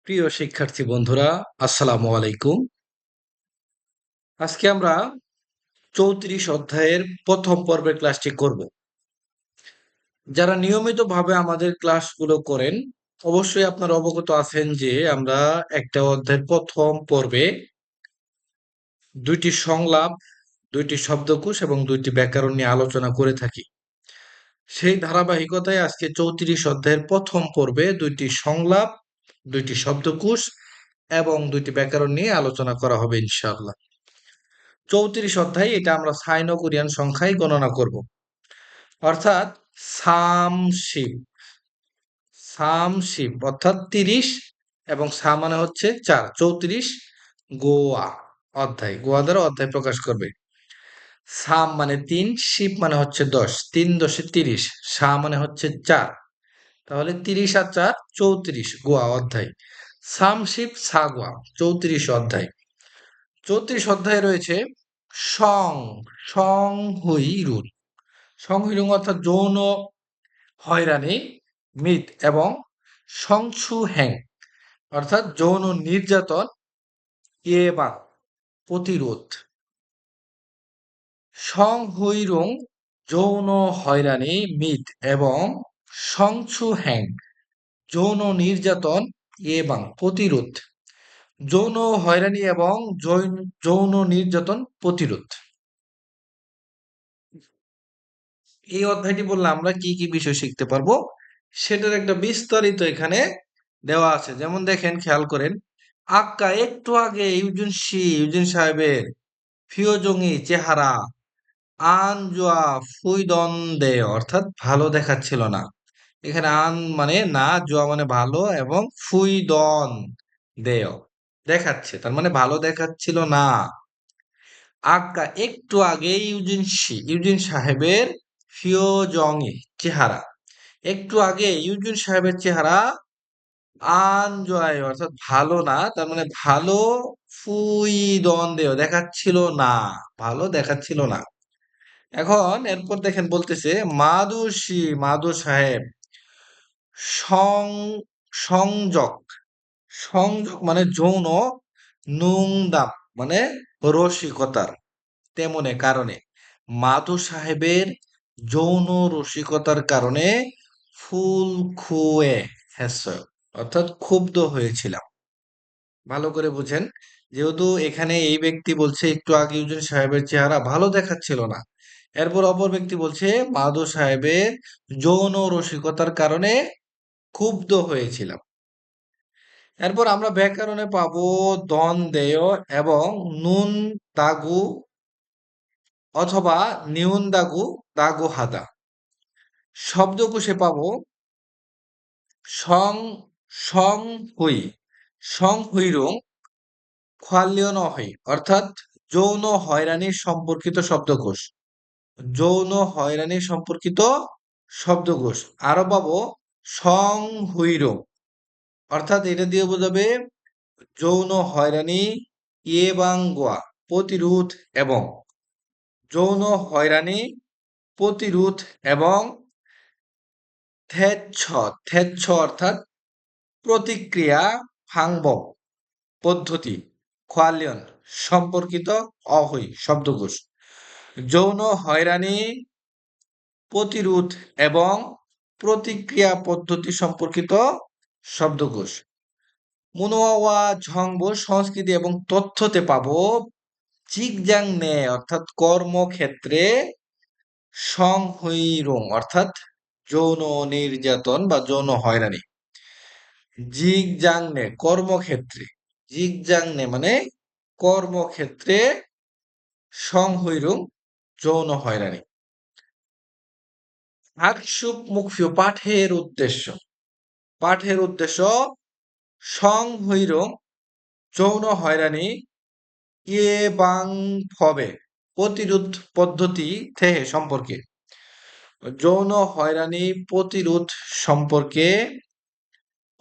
প্রিয় শিক্ষার্থী বন্ধুরা, আসসালামু আলাইকুম। আজকে আমরা ৩৪ অধ্যায়ের প্রথম পর্বের ক্লাসটি করব। যারা নিয়মিতভাবে আমাদের ক্লাসগুলো করেন, অবশ্যই আপনারা অবগত আছেন যে আমরা একটা অধ্যায়ের প্রথম পর্বে ২টি সংলাপ, ২টি শব্দকোষ এবং ২টি ব্যাকরণ নিয়ে আলোচনা করে থাকি। সেই ধারাবাহিকতায় আজকে ৩৪ অধ্যায়ের প্রথম পর্বে ২টি সংলাপ, ২টি শব্দকোষ এবং ২টি ব্যাকরণ নিয়ে আলোচনা করা হবে ইনশাআল্লাহ। ৩৪ অধ্যায় এটা আমরা সাইনো কোরিয়ান সংখ্যায় গণনা করব। অর্থাৎ সামশিপ সামশিপ অর্থাৎ ৩০ এবং সা মানে হচ্ছে ৪, ৩৪ গোয়া অধ্যায়, গোয়া দ্বারা অধ্যায় প্রকাশ করবে। সাম মানে ৩, শিপ মানে হচ্ছে ১০, ৩ × ৩০, সা মানে হচ্ছে ৪, তাহলে ৩০ আর ৪ ৩৪ গোয়া অধ্যায়। সামশিপ সা গোয়া ৩৪ অধ্যায়। ৩৪ অধ্যায়ে রয়েছে সং সং হুই রুল, সংহিরুং অর্থাৎ যৌন হয়রানি, মিথ এবং সংছু হ্যাং অর্থাৎ যৌন নির্যাতন, ইয়েবা প্রতিরোধ। সংহুইরুং যৌন হয়রানি, মিথ এবং সংছু হ্যাং যৌন নির্যাতন, ইয়েবাং প্রতিরোধ। যৌন হয়রানি এবং যৌন নির্যাতন প্রতিরোধ। এই অধ্যায়টি বললে আমরা কি কি বিষয় শিখতে পারবো সেটার একটা বিস্তারিত এখানে দেওয়া আছে। যেমন দেখেন, খেয়াল করেন, আক্কা একটু আগে ইউজিন সাহেবের ফিওজঙ্গি চেহারা আনজোয়া ফুইদন্দে অর্থাৎ ভালো দেখাচ্ছিল না। এখানে আন মানে না, জোয়া মানে ভালো এবং ফুইদন দেয় দেখাচ্ছে, তার মানে ভালো দেখাচ্ছিল না। আক্কা একটু আগে ইউজিন সাহেবের ফিওজংই চেহারা, একটু আগে ইউজিন সাহেবের চেহারা আনজয় অর্থাৎ ভালো না, তার মানে ভালো ফুই দ্বন্দ্বেও দেখাচ্ছিল না, ভালো দেখাচ্ছিল না। এখন এরপর দেখেন বলতেছে মাধু সাহেব সং সংযোগ, সংযোগ মানে যৌন, নুংদাম মানে রসিকতার, তেমনে কারণে মাধু সাহেবের যৌন রসিকতার কারণে ফুল খুয়ে হেসয় অর্থাৎ ক্ষুব্ধ হয়েছিলাম। ভালো করে বুঝেন, যেহেতু এখানে এই ব্যক্তি বলছে একটু আগে ইউজিন সাহেবের চেহারা ভালো দেখাচ্ছিল না, এরপর অপর ব্যক্তি বলছে মাধু সাহেবের যৌন রসিকতার কারণে ক্ষুব্ধ হয়েছিলাম। এরপর আমরা ব্যাকরণে পাবো দ্বন্দ্বেয় এবং নুন দাগু অথবা নিউন দাগু দাগু হাদা। শব্দকোষে পাবো সং সং হুই সং হুইরুং খোয়ালিয়নহই অর্থাৎ যৌন হয়রানি সম্পর্কিত শব্দকোষ, যৌন হয়রানি সম্পর্কিত শব্দকোষ। আরো পাবো সং হুইরুং অর্থাৎ এটা দিয়ে বোঝাবে যৌন হয়রানি, ইয়েবাংগুয়া প্রতিরোধ এবং যৌন হয়রানি প্রতিরোধ এবং থেচ্ছ থেচ্ছ অর্থাৎ প্রতিক্রিয়া, ফাংব পদ্ধতি, খোয়ালিয়ন সম্পর্কিত অহই শব্দকোষ। যৌন হয়রানি, প্রতিরোধ এবং প্রতিক্রিয়া পদ্ধতি সম্পর্কিত শব্দকোষ। মুনোয়া ঝংব সংস্কৃতি এবং তথ্যতে পাবো জিগজাং নে অর্থাৎ কর্মক্ষেত্রে, সংহুইরুং অর্থাৎ যৌন নির্যাতন বা যৌন হয়রানি। জিগজাং নে কর্মক্ষেত্রে, জিগজাং নে মানে কর্মক্ষেত্রে, সংহুইরুং যৌন হয়রানি। আকসুপ মুখফিও পাঠের উদ্দেশ্য, পাঠের উদ্দেশ্য সংহুইরুং যৌন হয়রানি, ইয়ে বাং ফবে প্রতিরোধ পদ্ধতি থেকে সম্পর্কে, যৌন হয়রানি প্রতিরোধ সম্পর্কে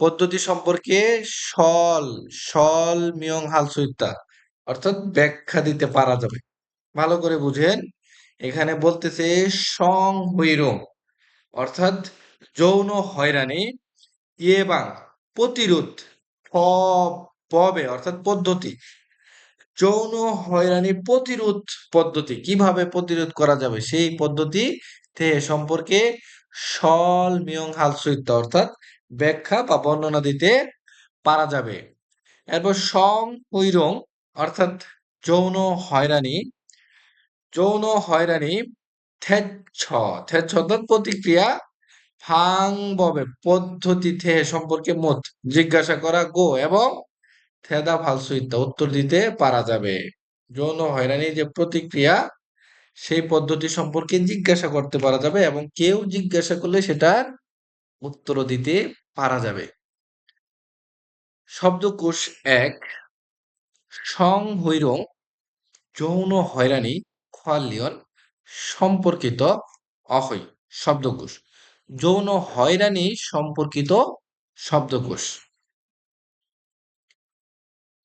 পদ্ধতি সম্পর্কে সল সল মিয়ং হাল সুইতা অর্থাৎ ব্যাখ্যা দিতে পারা যাবে। ভালো করে বুঝেন, এখানে বলতেছে সং হুইরুং অর্থাৎ যৌন হয়রানি, ইয়েবাং প্রতিরোধ পবে অর্থাৎ পদ্ধতি, যৌন হয়রানি প্রতিরোধ পদ্ধতি, কিভাবে প্রতিরোধ করা যাবে সেই পদ্ধতি সম্পর্কে সল মিয়ং হালসুইত্ত অর্থাৎ ব্যাখ্যা বা বর্ণনা দিতে পারা যাবে। এরপর সং হুইরং অর্থাৎ যৌন হয়রানি, যৌন হয়রানি থেচ্ছ, থেচ্ছ অর্থাৎ প্রতিক্রিয়া, ফাং ববে পদ্ধতি সম্পর্কে মত জিজ্ঞাসা করা গো এবং থেদা ফালসু ইত্যা উত্তর দিতে পারা যাবে। যৌন হয়রানির যে প্রতিক্রিয়া সেই পদ্ধতি সম্পর্কে জিজ্ঞাসা করতে পারা যাবে এবং কেউ জিজ্ঞাসা করলে সেটার উত্তর দিতে পারা যাবে। শব্দকোষ ১ সং হৈরং যৌন হয়রানি খোয়ালিয়ন সম্পর্কিত অহৈ শব্দকোষ, যৌন হয়রানি সম্পর্কিত শব্দকোষ।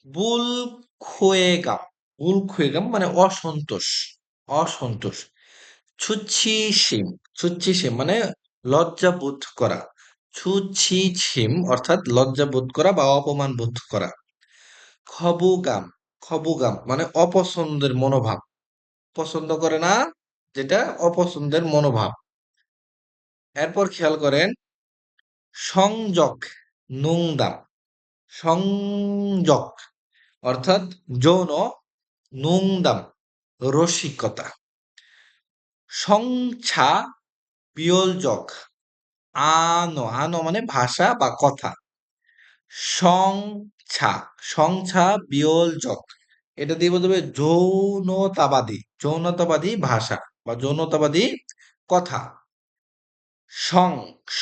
বুল খোয়েগাম, বুল খোয়েগাম মানে অসন্তোষ, অসন্তোষ। ছুচ্ছিসিম, ছুচ্ছিসিম মানে লজ্জা বোধ করা, ছুচ্ছিসিম অর্থাৎ লজ্জা বোধ করা বা অপমান বোধ করা। খবুগাম, খবুগাম মানে অপছন্দের মনোভাব, পছন্দ করে না যেটা, অপছন্দের মনোভাব। এরপর খেয়াল করেন সংযক নুংদাম, সংযক অর্থাৎ যৌন, নুংদাম রসিকতা। সংছা বিয়োলজক, আনো, আনো মানে ভাষা বা কথা। সংছা, সংছা বিয়োলজক এটা দিয়ে বলতে হবে যৌনতাবাদী, যৌনতাবাদী ভাষা বা যৌনতাবাদী কথা। সং,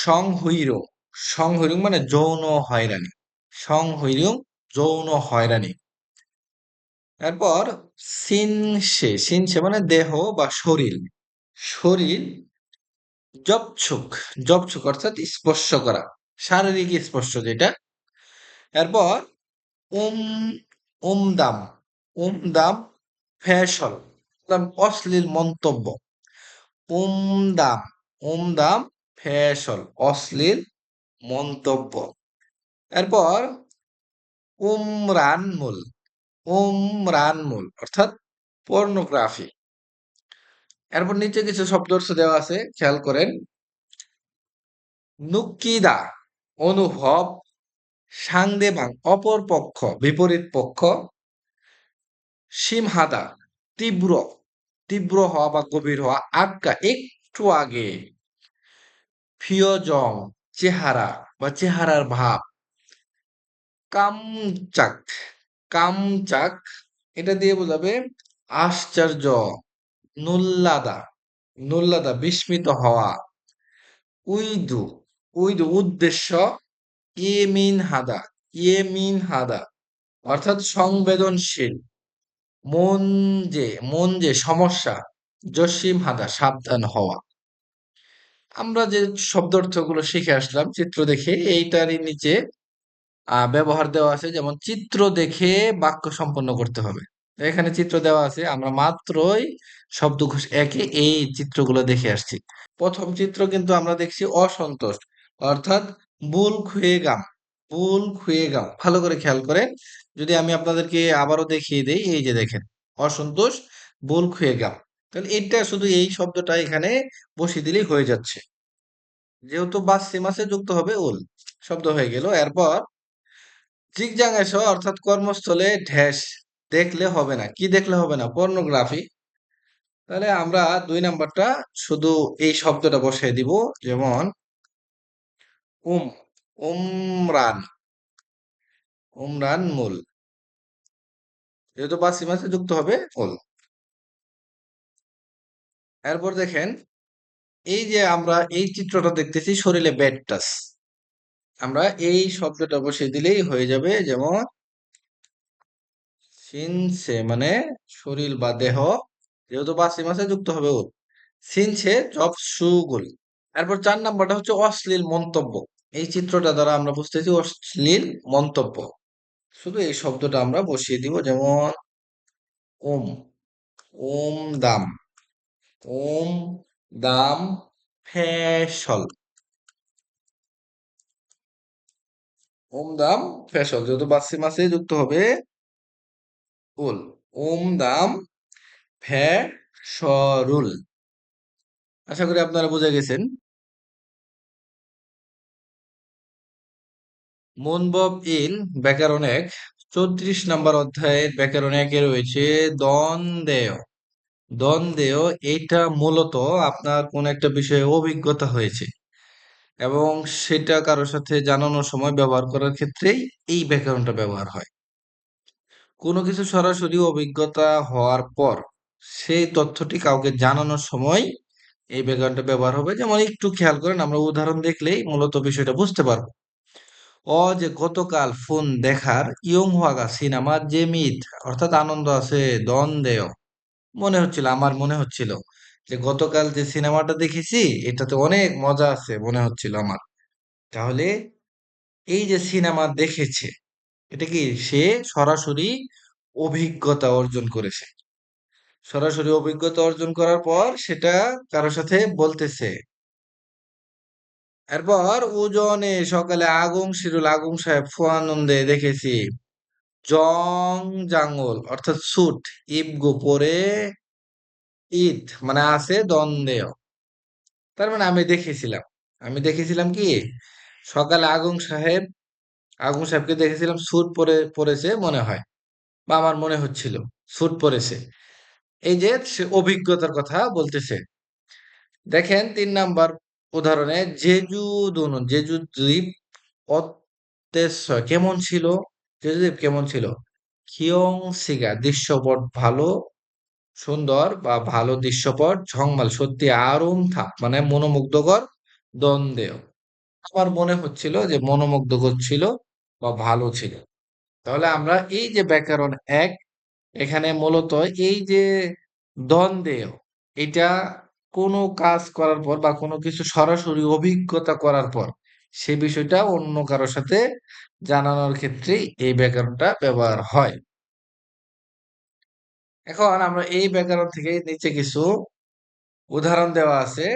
সংহৈরং, সংহৈরং মানে যৌন হয়রানি, সংহৈরং যৌন হয়রানি। এরপর সিনসে, সিনসে মানে দেহ বা শরীর, শরীর। জপছুক, জপছুক অর্থাৎ স্পর্শ করা, শারীরিক স্পর্শ যেটা। এরপর উম, উমদাম, উমদাম ফ্যাশল অশ্লীল মন্তব্য, উমদাম, উমদাম ফ্যাশল অশ্লীল মন্তব্য। এরপর উমরানমূল, উমরানমূল অর্থাৎ পর্নোগ্রাফি। এরপর নিচে কিছু শব্দার্থ দেওয়া আছে, খেয়াল করেন। নুক্কিদা অনুভব, সাংদেবাং অপর পক্ষ, বিপরীত পক্ষ। সিমহাদা তীব্র, তীব্র হওয়া বা গভীর হওয়া। আজ্ঞা একটু আগে। ফিয়জং চেহারা বা চেহারার ভাব। কামচাক, কামচাক এটা দিয়ে বোঝাবে আশ্চর্য। নুল্লাদা, নুল্লাদা বিস্মিত হওয়া। উইদু, উইদু উদ্দেশ্য। ইয়েমিন হাদা, ইয়েমিন হাদা অর্থাৎ সংবেদনশীল। মন যে, মন যে সমস্যা। জসিম হাদা সাবধান হওয়া। আমরা যে শব্দার্থগুলো শিখে আসলাম চিত্র দেখে, এইটারই নিচে ব্যবহার দেওয়া আছে, যেমন চিত্র দেখে বাক্য সম্পন্ন করতে হবে। এখানে চিত্র দেওয়া আছে, আমরা মাত্রই শব্দকোষ একে এই চিত্রগুলো দেখে আসছি। প্রথম চিত্র কিন্তু আমরা দেখছি অসন্তোষ অর্থাৎ বুল খুয়েগাম, বুল খুয়েগাম। ভালো করে খেয়াল করেন, যদি আমি আপনাদেরকে আবারও দেখিয়ে দেই, এই যে দেখেন অসন্তোষ, বুল খুয়েগাম, তাহলে এটা শুধু এই শব্দটা এখানে বসিয়ে দিলেই হয়ে যাচ্ছে, যেহেতু বাস সিমাসে যুক্ত হবে উল, শব্দ হয়ে গেল। এরপর জিগজাং অর্থাৎ কর্মস্থলে ঢ্যাস দেখলে হবে না, কি দেখলে হবে না, পর্নোগ্রাফি। তাহলে আমরা ২ নাম্বারটা শুধু এই শব্দটা বসাই দিব, যেমন উম, উমরান, উমরান মূল, যেহেতু বাসি মাসে যুক্ত হবে উল। এরপর দেখেন এই যে আমরা এই চিত্রটা দেখতেছি শরীরে ব্যাড টাচ, আমরা এই শব্দটা বসিয়ে দিলেই হয়ে যাবে, যেমন সিনসে মানে শরীর বা দেহ, যেহেতু বাসি মাসে যুক্ত হবে উল, সিনসে জব সুগুল। এরপর ৪ নাম্বারটা হচ্ছে অশ্লীল মন্তব্য। এই চিত্রটা দ্বারা আমরা বুঝতেছি অশ্লীল মন্তব্য, শুধু এই শব্দটা আমরা বসিয়ে দিব, যেমন ওম, ওম দাম, ওম দাম ফেশল, ওম দাম ফেসল, যেহেতু বাসিম আছে যুক্ত হবে উল। ওম দাম ফেসরুল। আশা করি আপনারা বুঝে গেছেন। মুনবব ইল ব্যাকরণ এক 34 নম্বর অধ্যায়ের ব্যাকরণ একে রয়েছে দ্বন্দ্বেয়। দ্বন্দ্বেয় এটা মূলত আপনার কোন একটা বিষয়ে অভিজ্ঞতা হয়েছে এবং সেটা কারোর সাথে জানানোর সময় ব্যবহার করার ক্ষেত্রেই এই ব্যাকরণটা ব্যবহার হয়। কোনো কিছু সরাসরি অভিজ্ঞতা হওয়ার পর সেই তথ্যটি কাউকে জানানোর সময় এই ব্যাকরণটা ব্যবহার হবে। যেমন একটু খেয়াল করেন, আমরা উদাহরণ দেখলেই মূলত বিষয়টা বুঝতে পারবো। যে গতকাল ফোন দেখার ইয়ং হওয়াগা সিনেমা যে মিথ, অর্থাৎ আনন্দ আছে দ্বন্দ্বেয়। আমার মনে হচ্ছিল যে গতকাল যে সিনেমাটা দেখেছি এটাতে অনেক মজা আছে মনে হচ্ছিল আমার। তাহলে এই যে সিনেমা দেখেছে, এটা কি সে সরাসরি অভিজ্ঞতা অর্জন করেছে। সরাসরি অভিজ্ঞতা অর্জন করার পর সেটা কারোর সাথে বলতেছে। এরপর ওজনে সকালে আগুন শিরুল আগুন সাহেব ফুয়ানন্দে দেখেছি জং জাঙ্গল অর্থাৎ স্যুট ইবগো পরে ঈদ মানে আছে দ্বন্দ্বেয়। তার মানে আমি দেখেছিলাম কি সকালে আগুন সাহেবকে দেখেছিলাম স্যুট পরেছে মনে হয়, বা আমার মনে হচ্ছিল স্যুট পরেছে। এই যে সে অভিজ্ঞতার কথা বলতেছে। দেখেন 3 নাম্বার উদাহরণে জেজু দুনো জেজু দ্বীপ কেমন ছিল। জেজু দ্বীপ কেমন ছিল? কিয়ং সিগা দৃশ্যপট ভালো, সুন্দর বা ভালো দৃশ্যপট। ঝংমাল সত্যি আরুম থাপ মানে মনোমুগ্ধকর। দ্বন্দ্বেয় আমার মনে হচ্ছিল যে মনোমুগ্ধকর ছিল বা ভালো ছিল। তাহলে আমরা এই যে ব্যাকরণ এক, এখানে মূলত এই যে দ্বন্দ্বেয়, এটা কোনো কাজ করার পর বা কোনো কিছু সরাসরি অভিজ্ঞতা করার পর সে বিষয়টা অন্য কারোর সাথে জানানোর ক্ষেত্রে এই ব্যাকরণটা ব্যবহার হয়। এখন আমরা এই ব্যাকরণ থেকে নিচে কিছু উদাহরণ দেওয়া আছে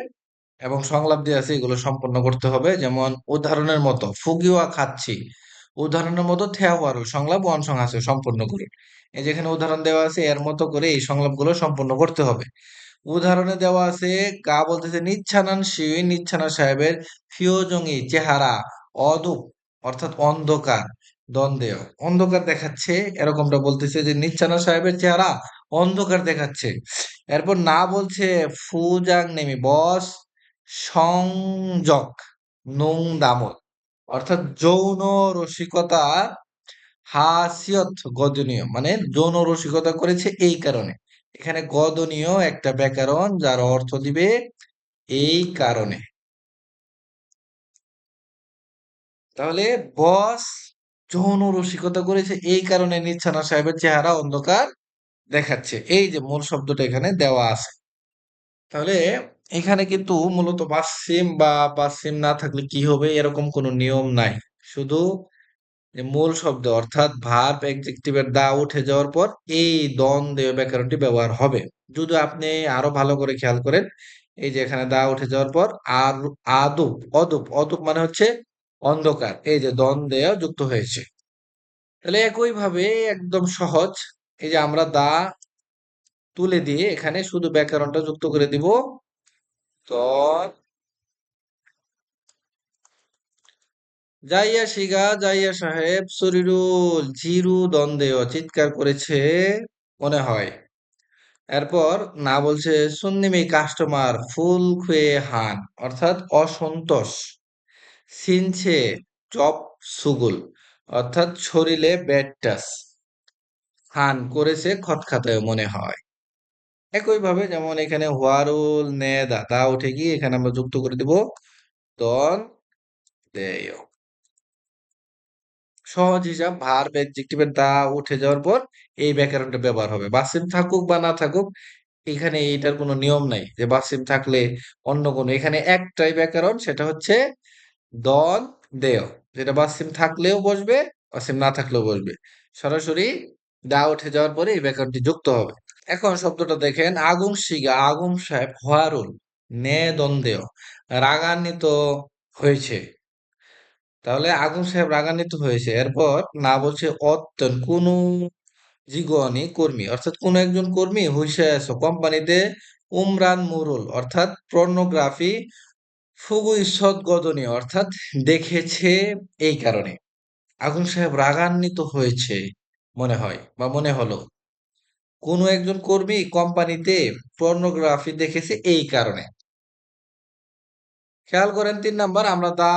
এবং সংলাপ দেওয়া আছে, এগুলো সম্পন্ন করতে হবে। যেমন উদাহরণের মতো ফুগিওয়া খাচ্ছি, উদাহরণের মতো থেওয়ারল সংলাপ ওয়ান আছে সম্পন্ন করুন। এই যেখানে উদাহরণ দেওয়া আছে এর মতো করে এই সংলাপগুলো সম্পন্ন করতে হবে। উদাহরণে দেওয়া আছে গা বলতেছে নিচ্ছানা সাহেবের ফিওজঙ্গি চেহারা অদূপ অর্থাৎ অন্ধকার। দ্বন্দ্বেয় অন্ধকার দেখাচ্ছে এরকমটা বলতেছে যে নিচ্ছানা সাহেবের চেহারা অন্ধকার দেখাচ্ছে। এরপর না বলছে ফুজাং নেমি বস সংযক নং দামত, অর্থাৎ যৌন রসিকতা হাসিয়ত গদনীয় মানে যৌন রসিকতা করেছে এই কারণে। এখানে গদনীয় একটা ব্যাকরণ যার অর্থ দিবে এই কারণে। তাহলে বস যৌন রসিকতা করেছে এই কারণে নিচ্ছানা সাহেবের চেহারা অন্ধকার দেখাচ্ছে। এই যে মূল শব্দটা এখানে দেওয়া আছে। তাহলে এখানে কিন্তু মূলত বাসসিম বা বাসসিম না থাকলে কি হবে এরকম কোনো নিয়ম নাই। শুধু যে মূল শব্দ অর্থাৎ ভার্ব এডজেক্টিভের দা উঠে যাওয়ার পর এই দ্বন্দ্ব ব্যাকরণটি ব্যবহার হবে। যদি আপনি আরো ভালো করে খেয়াল করেন, এই যে এখানে দা উঠে যাওয়ার পর আর আদুপ অদুপ অদুপ মানে হচ্ছে অন্ধকার, এই যে দ্বন্দ্ব যুক্ত হয়েছে। তাহলে একই ভাবে একদম সহজ, এই যে আমরা দা তুলে দিয়ে এখানে শুধু ব্যাকরণটা যুক্ত করে দিব। ত যাইয়া সাহেব শরীরুল জিরু দ্বন্দ্বেয় চিৎকার করেছে মনে হয়। এরপর না বলছে সুন্নিমি কাস্টমার ফুল খুয়ে হান অর্থাৎ অসন্তোষ। সিনছে চপ সুগুল অর্থাৎ শরীরে ব্যাড টাচ। হান করেছে খতখাতায় মনে হয়। একইভাবে যেমন এখানে হোয়ারুল নে দা উঠে গিয়ে এখানে আমরা যুক্ত করে দিব দন দেয়। সহজ হিসাব ভার্ব অ্যাডজেক্টিভের দা উঠে যাওয়ার পর এই ব্যাকরণটা ব্যবহার হবে। বাসিম থাকুক বা না থাকুক এখানে এইটার কোনো নিয়ম নাই যে বাসিম থাকলে অন্য কোনো, এখানে একটাই ব্যাকরণ সেটা হচ্ছে দন দেয়, যেটা বাসিম থাকলেও বসবে বাসিম না থাকলেও বসবে। সরাসরি দা উঠে যাওয়ার পরে এই ব্যাকরণটি যুক্ত হবে। এখন শব্দটা দেখেন আগুন সাহেব হোয়ারুল নে দ্বন্দ্বেয় রাগান্বিত হয়েছে। তাহলে আগুন সাহেব রাগান্বিত হয়েছে। এরপর না বলছে অত্যন কোনো জীগণী কর্মী, অর্থাৎ কোন একজন কর্মী হুঁশিয়ার কোম্পানিতে উমরান মুরুল অর্থাৎ পর্নোগ্রাফি ফুগু ঈশ্বর গদনী অর্থাৎ দেখেছে। এই কারণে আগুন সাহেব রাগান্বিত হয়েছে মনে হয় বা মনে হলো। কোনো একজন কর্মী কোম্পানিতে পর্নোগ্রাফি দেখেছে এই কারণে। খেয়াল করেন ৩ নাম্বার, আমরা দা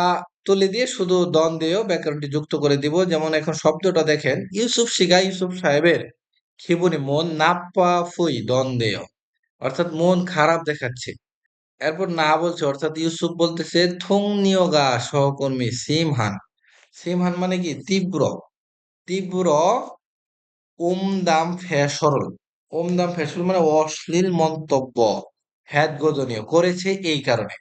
তুলে দিয়ে শুধু দন দিয়েও ব্যাকরণটি যুক্ত করে দিব। যেমন এখন শব্দটা দেখেন, ইউসুফ শিখা ইউসুফ সাহেবের খিবুনি মন নাপ্পা ফুই দন দেয় অর্থাৎ মন খারাপ দেখাচ্ছে। এরপর না বলছে অর্থাৎ ইউসুফ বলতেছে থুং নিয়োগা সহকর্মী সিমহান। সিমহান মানে কি তীব্র, তীব্র ওমদাম ফেসরল। ওমদাম ফেসরল মানে অশ্লীল মন্তব্য হ্যাদগোজনীয় করেছে এই কারণে।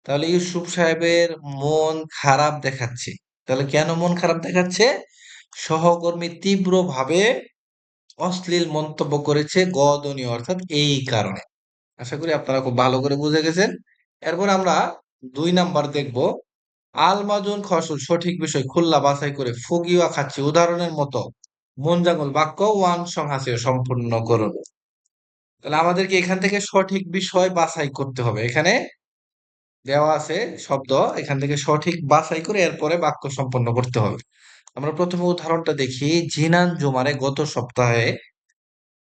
তাহলে ইউসুফ সাহেবের মন খারাপ দেখাচ্ছে। তাহলে কেন মন খারাপ দেখাচ্ছে? সহকর্মী তীব্রভাবে অশ্লীল মন্তব্য করেছে গদনীয় অর্থাৎ এই কারণে। আশা করি আপনারা খুব ভালো করে বুঝে গেছেন। এরপর আমরা ২ নাম্বার দেখব, আলমাজুন খসুল সঠিক বিষয় খুল্লা বাছাই করে ফুগিওয়া খাচ্ছি উদাহরণের মতো মনজাঙ্গল বাক্য ওয়ান সংহাসে সম্পূর্ণ করুন। তাহলে আমাদেরকে এখান থেকে সঠিক বিষয় বাছাই করতে হবে। এখানে দেওয়া আছে শব্দ, এখান থেকে সঠিক বাছাই করে এরপরে বাক্য সম্পন্ন করতে হবে। আমরা প্রথমে উদাহরণটা দেখি। জিনান জুমারে গত সপ্তাহে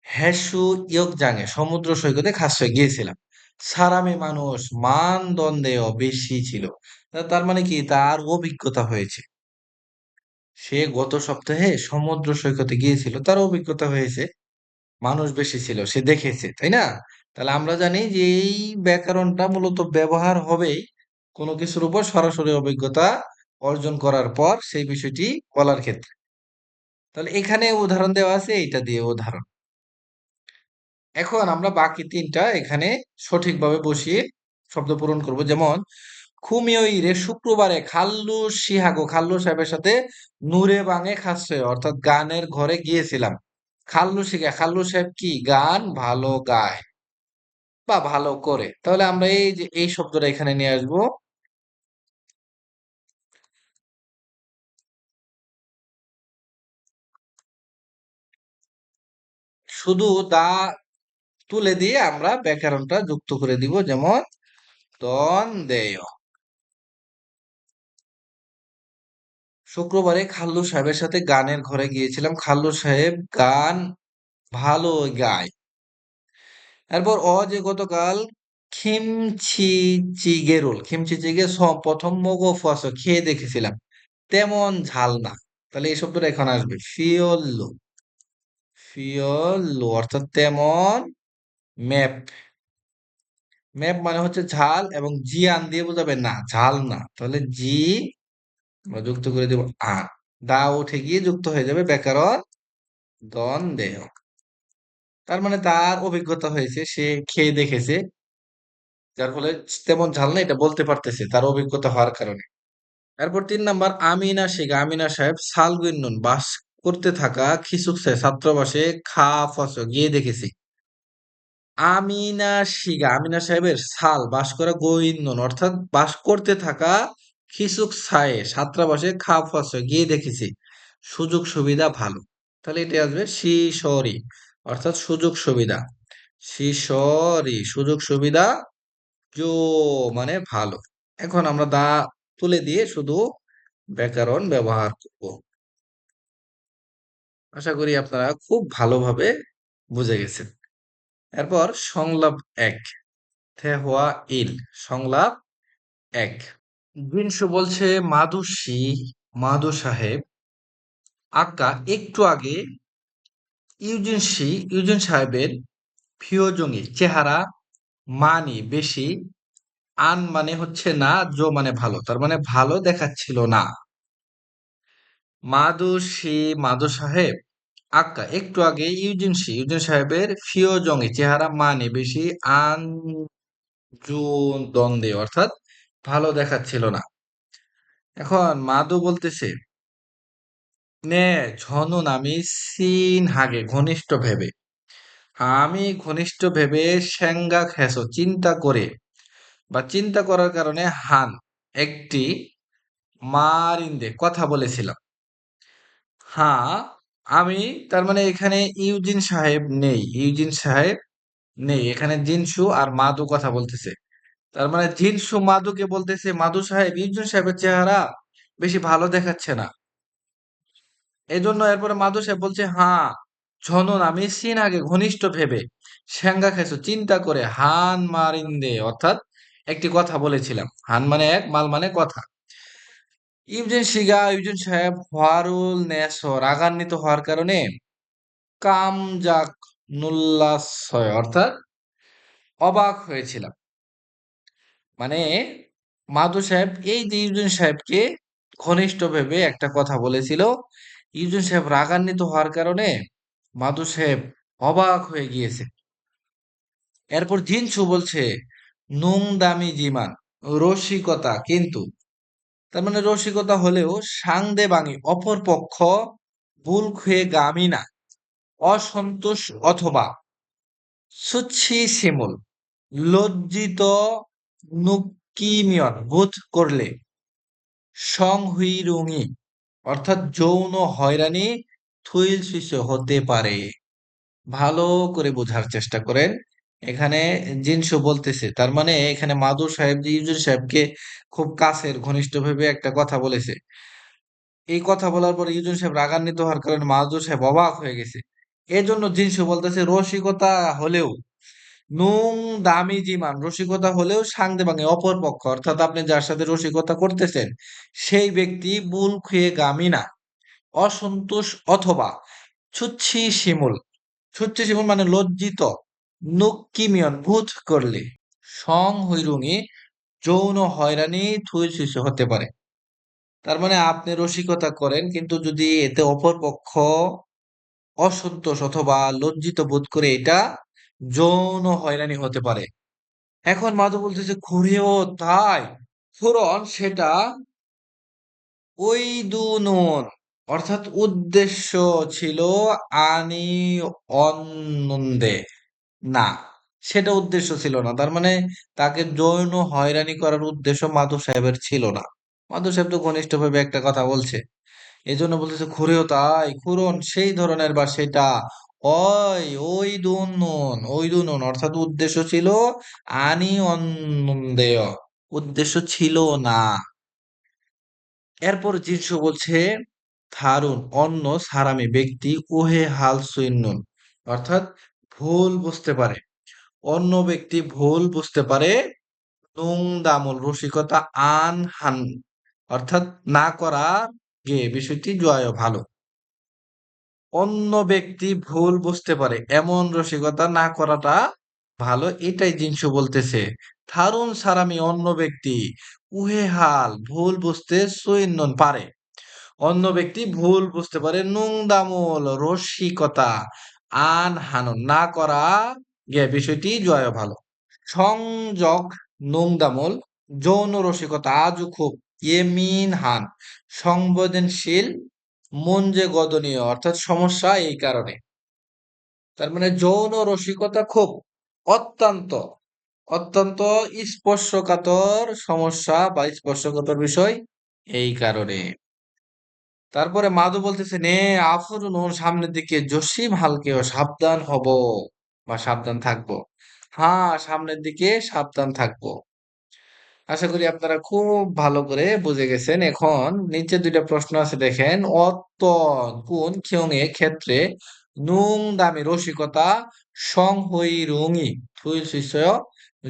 হ্যাসু ইয়কজাংয়ে সমুদ্র সৈকতে খাসে গিয়েছিলাম। সারামে মানুষ মানদণ্ডেও বেশি ছিল। তার মানে কি তার অভিজ্ঞতা হয়েছে। সে গত সপ্তাহে সমুদ্র সৈকতে গিয়েছিল, তার অভিজ্ঞতা হয়েছে, মানুষ বেশি ছিল, সে দেখেছে, তাই না? তাহলে আমরা জানি যে এই ব্যাকরণটা মূলত ব্যবহার হবেই কোনো কিছুর উপর সরাসরি অভিজ্ঞতা অর্জন করার পর সেই বিষয়টি বলার ক্ষেত্রে। তাহলে এখানে উদাহরণ দেওয়া আছে, এইটা দিয়ে উদাহরণ। এখন আমরা বাকি ৩টা এখানে সঠিকভাবে বসিয়ে শব্দ পূরণ করব। যেমন খুমিওইরে শুক্রবারে খাল্লু সিহাগো খাল্লু সাহেবের সাথে নূরে বাঙে খাচ্ছে অর্থাৎ গানের ঘরে গিয়েছিলাম। খাল্লু শিখা খাল্লু সাহেব কি গান ভালো গায় বা ভালো করে। তাহলে আমরা এই যে এই শব্দটা এখানে নিয়ে আসবো। শুধু দা তুলে দিয়ে আমরা ব্যাকরণটা যুক্ত করে দিব। যেমন দন দেয়। শুক্রবারে খাল্লু সাহেবের সাথে গানের ঘরে গিয়েছিলাম। খাল্লু সাহেব গান ভালো গায়। এরপর যে গতকাল খিমচি চিগেরোল খিমচি চিগে প্রথম মগো ফসল খেয়ে দেখেছিলাম, তেমন ঝাল না। তাহলে এই শব্দটা এখন আসবে ফিওল্লো। ফিওল্লো অর্থাৎ তেমন। ম্যাপ, ম্যাপ মানে হচ্ছে ঝাল এবং জি আন দিয়ে বোঝাবে না ঝাল না। তাহলে জি আমরা যুক্ত করে দেব আন, দা উঠে গিয়ে যুক্ত হয়ে যাবে ব্যাকরণ দন দেহ। তার মানে তার অভিজ্ঞতা হয়েছে, সে খেয়ে দেখেছে, যার ফলে তেমন ঝাল না এটা বলতে পারতেছে তার অভিজ্ঞতা হওয়ার কারণে। এরপর ৩ নাম্বার, আমিনা শেখ আমিনা সাহেব সালগুন্নুন বাস করতে থাকা খিসুকসে ছাত্রাবাসে খা ফস গিয়ে দেখেছি। আমিনা শিগা আমিনা সাহেবের সাল বাস করা গৈন্নন অর্থাৎ বাস করতে থাকা খিসুক ছায়ে ছাত্রাবাসে খা ফস গিয়ে দেখেছি, সুযোগ সুবিধা ভালো। তাহলে এটা আসবে শিশরি অর্থাৎ সুযোগ সুবিধা। শিশরি সুযোগ সুবিধা জো মানে ভালো। এখন আমরা দা তুলে দিয়ে শুধু ব্যাকরণ ব্যবহার করব। আশা করি আপনারা খুব ভালোভাবে বুঝে গেছেন। এরপর সংলাপ ১ থেহোয়া ইল সংলাপ ১। বিনশু বলছে মাদুসি মাদু সাহেব আক্কা একটু আগে ইউজিন সাহেবের ফিওজঙ্গি চেহারা মানি বেশি, আন মানে হচ্ছে না, জো মানে ভালো, তার মানে ভালো দেখাচ্ছিল না। মাদু সাহেব আক্কা একটু আগে ইউজিন সাহেবের ফিওজংয়ে চেহারা মানে বেশি আনজুন দ্বন্দ্বে অর্থাৎ ভালো দেখাচ্ছিল না। এখন মাদু বলতেছে নে ঝনুন আমি সিন হাগে ঘনিষ্ঠ ভেবে, আমি ঘনিষ্ঠ ভেবে সেঙ্গা খেসো চিন্তা করে বা চিন্তা করার কারণে হান একটি মারিন্দে কথা বলেছিলাম। হ্যাঁ, আমি তার মানে এখানে ইউজিন সাহেব নেই, ইউজিন সাহেব নেই, এখানে জিনসু আর মাদু কথা বলতেছে। তার মানে জিনসু মাদুকে বলতেছে, মাদু সাহেব ইউজিন সাহেবের চেহারা বেশি ভালো দেখাচ্ছে না। এজন্য এরপরে মাদু সাহেব বলছে, হ্যাঁ ঝনন আমি সিন আগে ঘনিষ্ঠ ভেবে সেঙ্গা খেছো চিন্তা করে হান মারিন্দে অর্থাৎ একটি কথা বলেছিলাম। হান মানে এক, মাল মানে কথা। ইউজেন সাহেব হোয়ারুল নেসো রাগান্বিত হওয়ার কারণে কামজাক নুল্লাসয় অর্থাৎ অবাক হয়েছিলাম। মানে মাদু সাহেব এই যে ইউজেন সাহেবকে ঘনিষ্ঠ ভেবে একটা কথা বলেছিল, ইউজেন সাহেব রাগান্বিত হওয়ার কারণে মাদু সাহেব অবাক হয়ে গিয়েছে। এরপর জিনসু বলছে নুং দামি জিমান রসিকতা, কিন্তু তার মানে রসিকতা হলেও সাংদে বাঙি অপর পক্ষ ভুল খুয়ে গামি না অসন্তোষ অথবা সুচ্ছি শিমুল লজ্জিত নুকিমিয়ন বোধ করলে সংহুইরুঙি অর্থাৎ যৌন হয়রানি থুইল শিশু হতে পারে। ভালো করে বোঝার চেষ্টা করেন। এখানে জিনসু বলতেছে, তার মানে এখানে মাদুর সাহেব যে ইউজুর সাহেবকে খুব কাছের ঘনিষ্ঠ ভেবে একটা কথা বলেছে। এই কথা বলার পর ইউজুর সাহেব রাগান্বিত হওয়ার কারণে মাদুর সাহেব অবাক হয়ে গেছে। এজন্য জিনসু বলতেছে রসিকতা হলেও নুং দামি জিমান রসিকতা হলেও সাংদে ভাঙে অপর পক্ষ অর্থাৎ আপনি যার সাথে রসিকতা করতেছেন সেই ব্যক্তি বুল খুয়ে গামী না অসন্তোষ অথবা ছুচ্ছি শিমুল, ছুচ্ছি শিমুল মানে লজ্জিত, নুক্কিমিয়ন বোধ করলে সং হৈরুঙি যৌন হয়রানি থুই শিশু হতে পারে। তার মানে আপনি রসিকতা করেন কিন্তু যদি এতে অপর পক্ষ অসন্তোষ অথবা লজ্জিত বোধ করে এটা যৌন হয়রানি হতে পারে। এখন মাধু বলতেছে খুঁড়েও তাই, ফুরন সেটা ওই দুনুন অর্থাৎ উদ্দেশ্য ছিল আনি অনন্দে না, সেটা উদ্দেশ্য ছিল না। তার মানে তাকে যৌন হয়রানি করার উদ্দেশ্য মাধু সাহেবের ছিল না। মাধু সাহেব তো ঘনিষ্ঠভাবে একটা কথা বলছে, এই জন্য বলতেছে খুঁড়েও তাই, খুরন সেই ধরনের বা সেটা ওই ওই দুনুন অর্থাৎ উদ্দেশ্য ছিল আনি অন্দেয়, উদ্দেশ্য ছিল না। এরপর যিশু বলছে থারুন অন্য সারামি ব্যক্তি ওহে হাল সুইন্নুন অর্থাৎ ভুল বুঝতে পারে, অন্য ব্যক্তি ভুল বুঝতে পারে নুং দামুল রসিকতা আন হান অর্থাৎ না করা গে বিষয়টি জয় ভালো। অন্য ব্যক্তি ভুল বুঝতে পারে এমন রসিকতা না করাটা ভালো, এটাই জিনিস বলতেছে। থারুন সারামি অন্য ব্যক্তি উহে হাল ভুল বুঝতে সুইন্নন পারে, অন্য ব্যক্তি ভুল বুঝতে পারে নুং দামুল রসিকতা আন হানুন না করা গে বিষয়টি জয় ভালো। সংযোগ নোংদামল যৌন রসিকতা আজও খুব ইয়েমিন হান সংবেদনশীল মন যে গদনীয় অর্থাৎ সমস্যা এই কারণে। তার মানে যৌন রসিকতা খুব অত্যন্ত অত্যন্ত স্পর্শকাতর সমস্যা বা স্পর্শকাতর বিষয় এই কারণে। তারপরে মাধু বলতেছে নে আফরুন ওর সামনের দিকে জসিম হালকেও সাবধান হব বা সাবধান থাকবো। হ্যাঁ সামনের দিকে সাবধান থাকবো। আশা করি আপনারা খুব ভালো করে বুঝে গেছেন। এখন নিচে দুইটা প্রশ্ন আছে দেখেন, অত্তন কোন ক্ষেত্রে ক্ষেত্রে নুং দামি রসিকতা সং হই রুঙি থুইল শিষ্য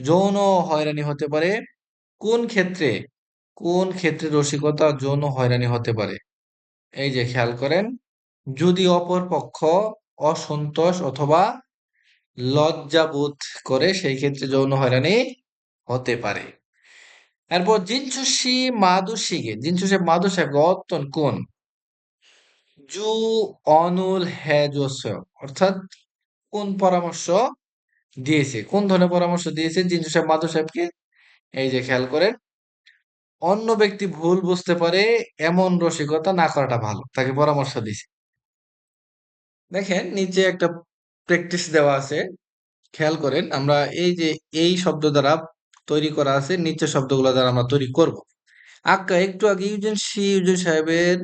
যৌন হয়রানি হতে পারে, কোন ক্ষেত্রে কোন ক্ষেত্রে রসিকতা যৌন হয়রানি হতে পারে। এই যে খেয়াল করেন, যদি অপর পক্ষ অসন্তোষ অথবা লজ্জাবোধ করে সেই ক্ষেত্রে যৌন হয়রানি হতে পারে। এরপর জিনচুসি মাদুসিগে জিনচুসে মাদুসাহেব অত্যন কোন জু অনুল হেজস অর্থাৎ কোন পরামর্শ দিয়েছে, কোন ধরনের পরামর্শ দিয়েছে জিনচু সাহেব মাদু সাহেবকে। এই যে খেয়াল করেন, অন্য ব্যক্তি ভুল বুঝতে পারে এমন রসিকতা না করাটা ভালো, তাকে পরামর্শ দিয়েছে। দেখেন নিচে একটা প্র্যাকটিস দেওয়া আছে, খেয়াল করেন আমরা এই যে এই শব্দ দ্বারা তৈরি করা আছে, নিচের শব্দগুলো দ্বারা আমরা তৈরি করব। আক্কা একটু আগে ইউজেন সাহেবের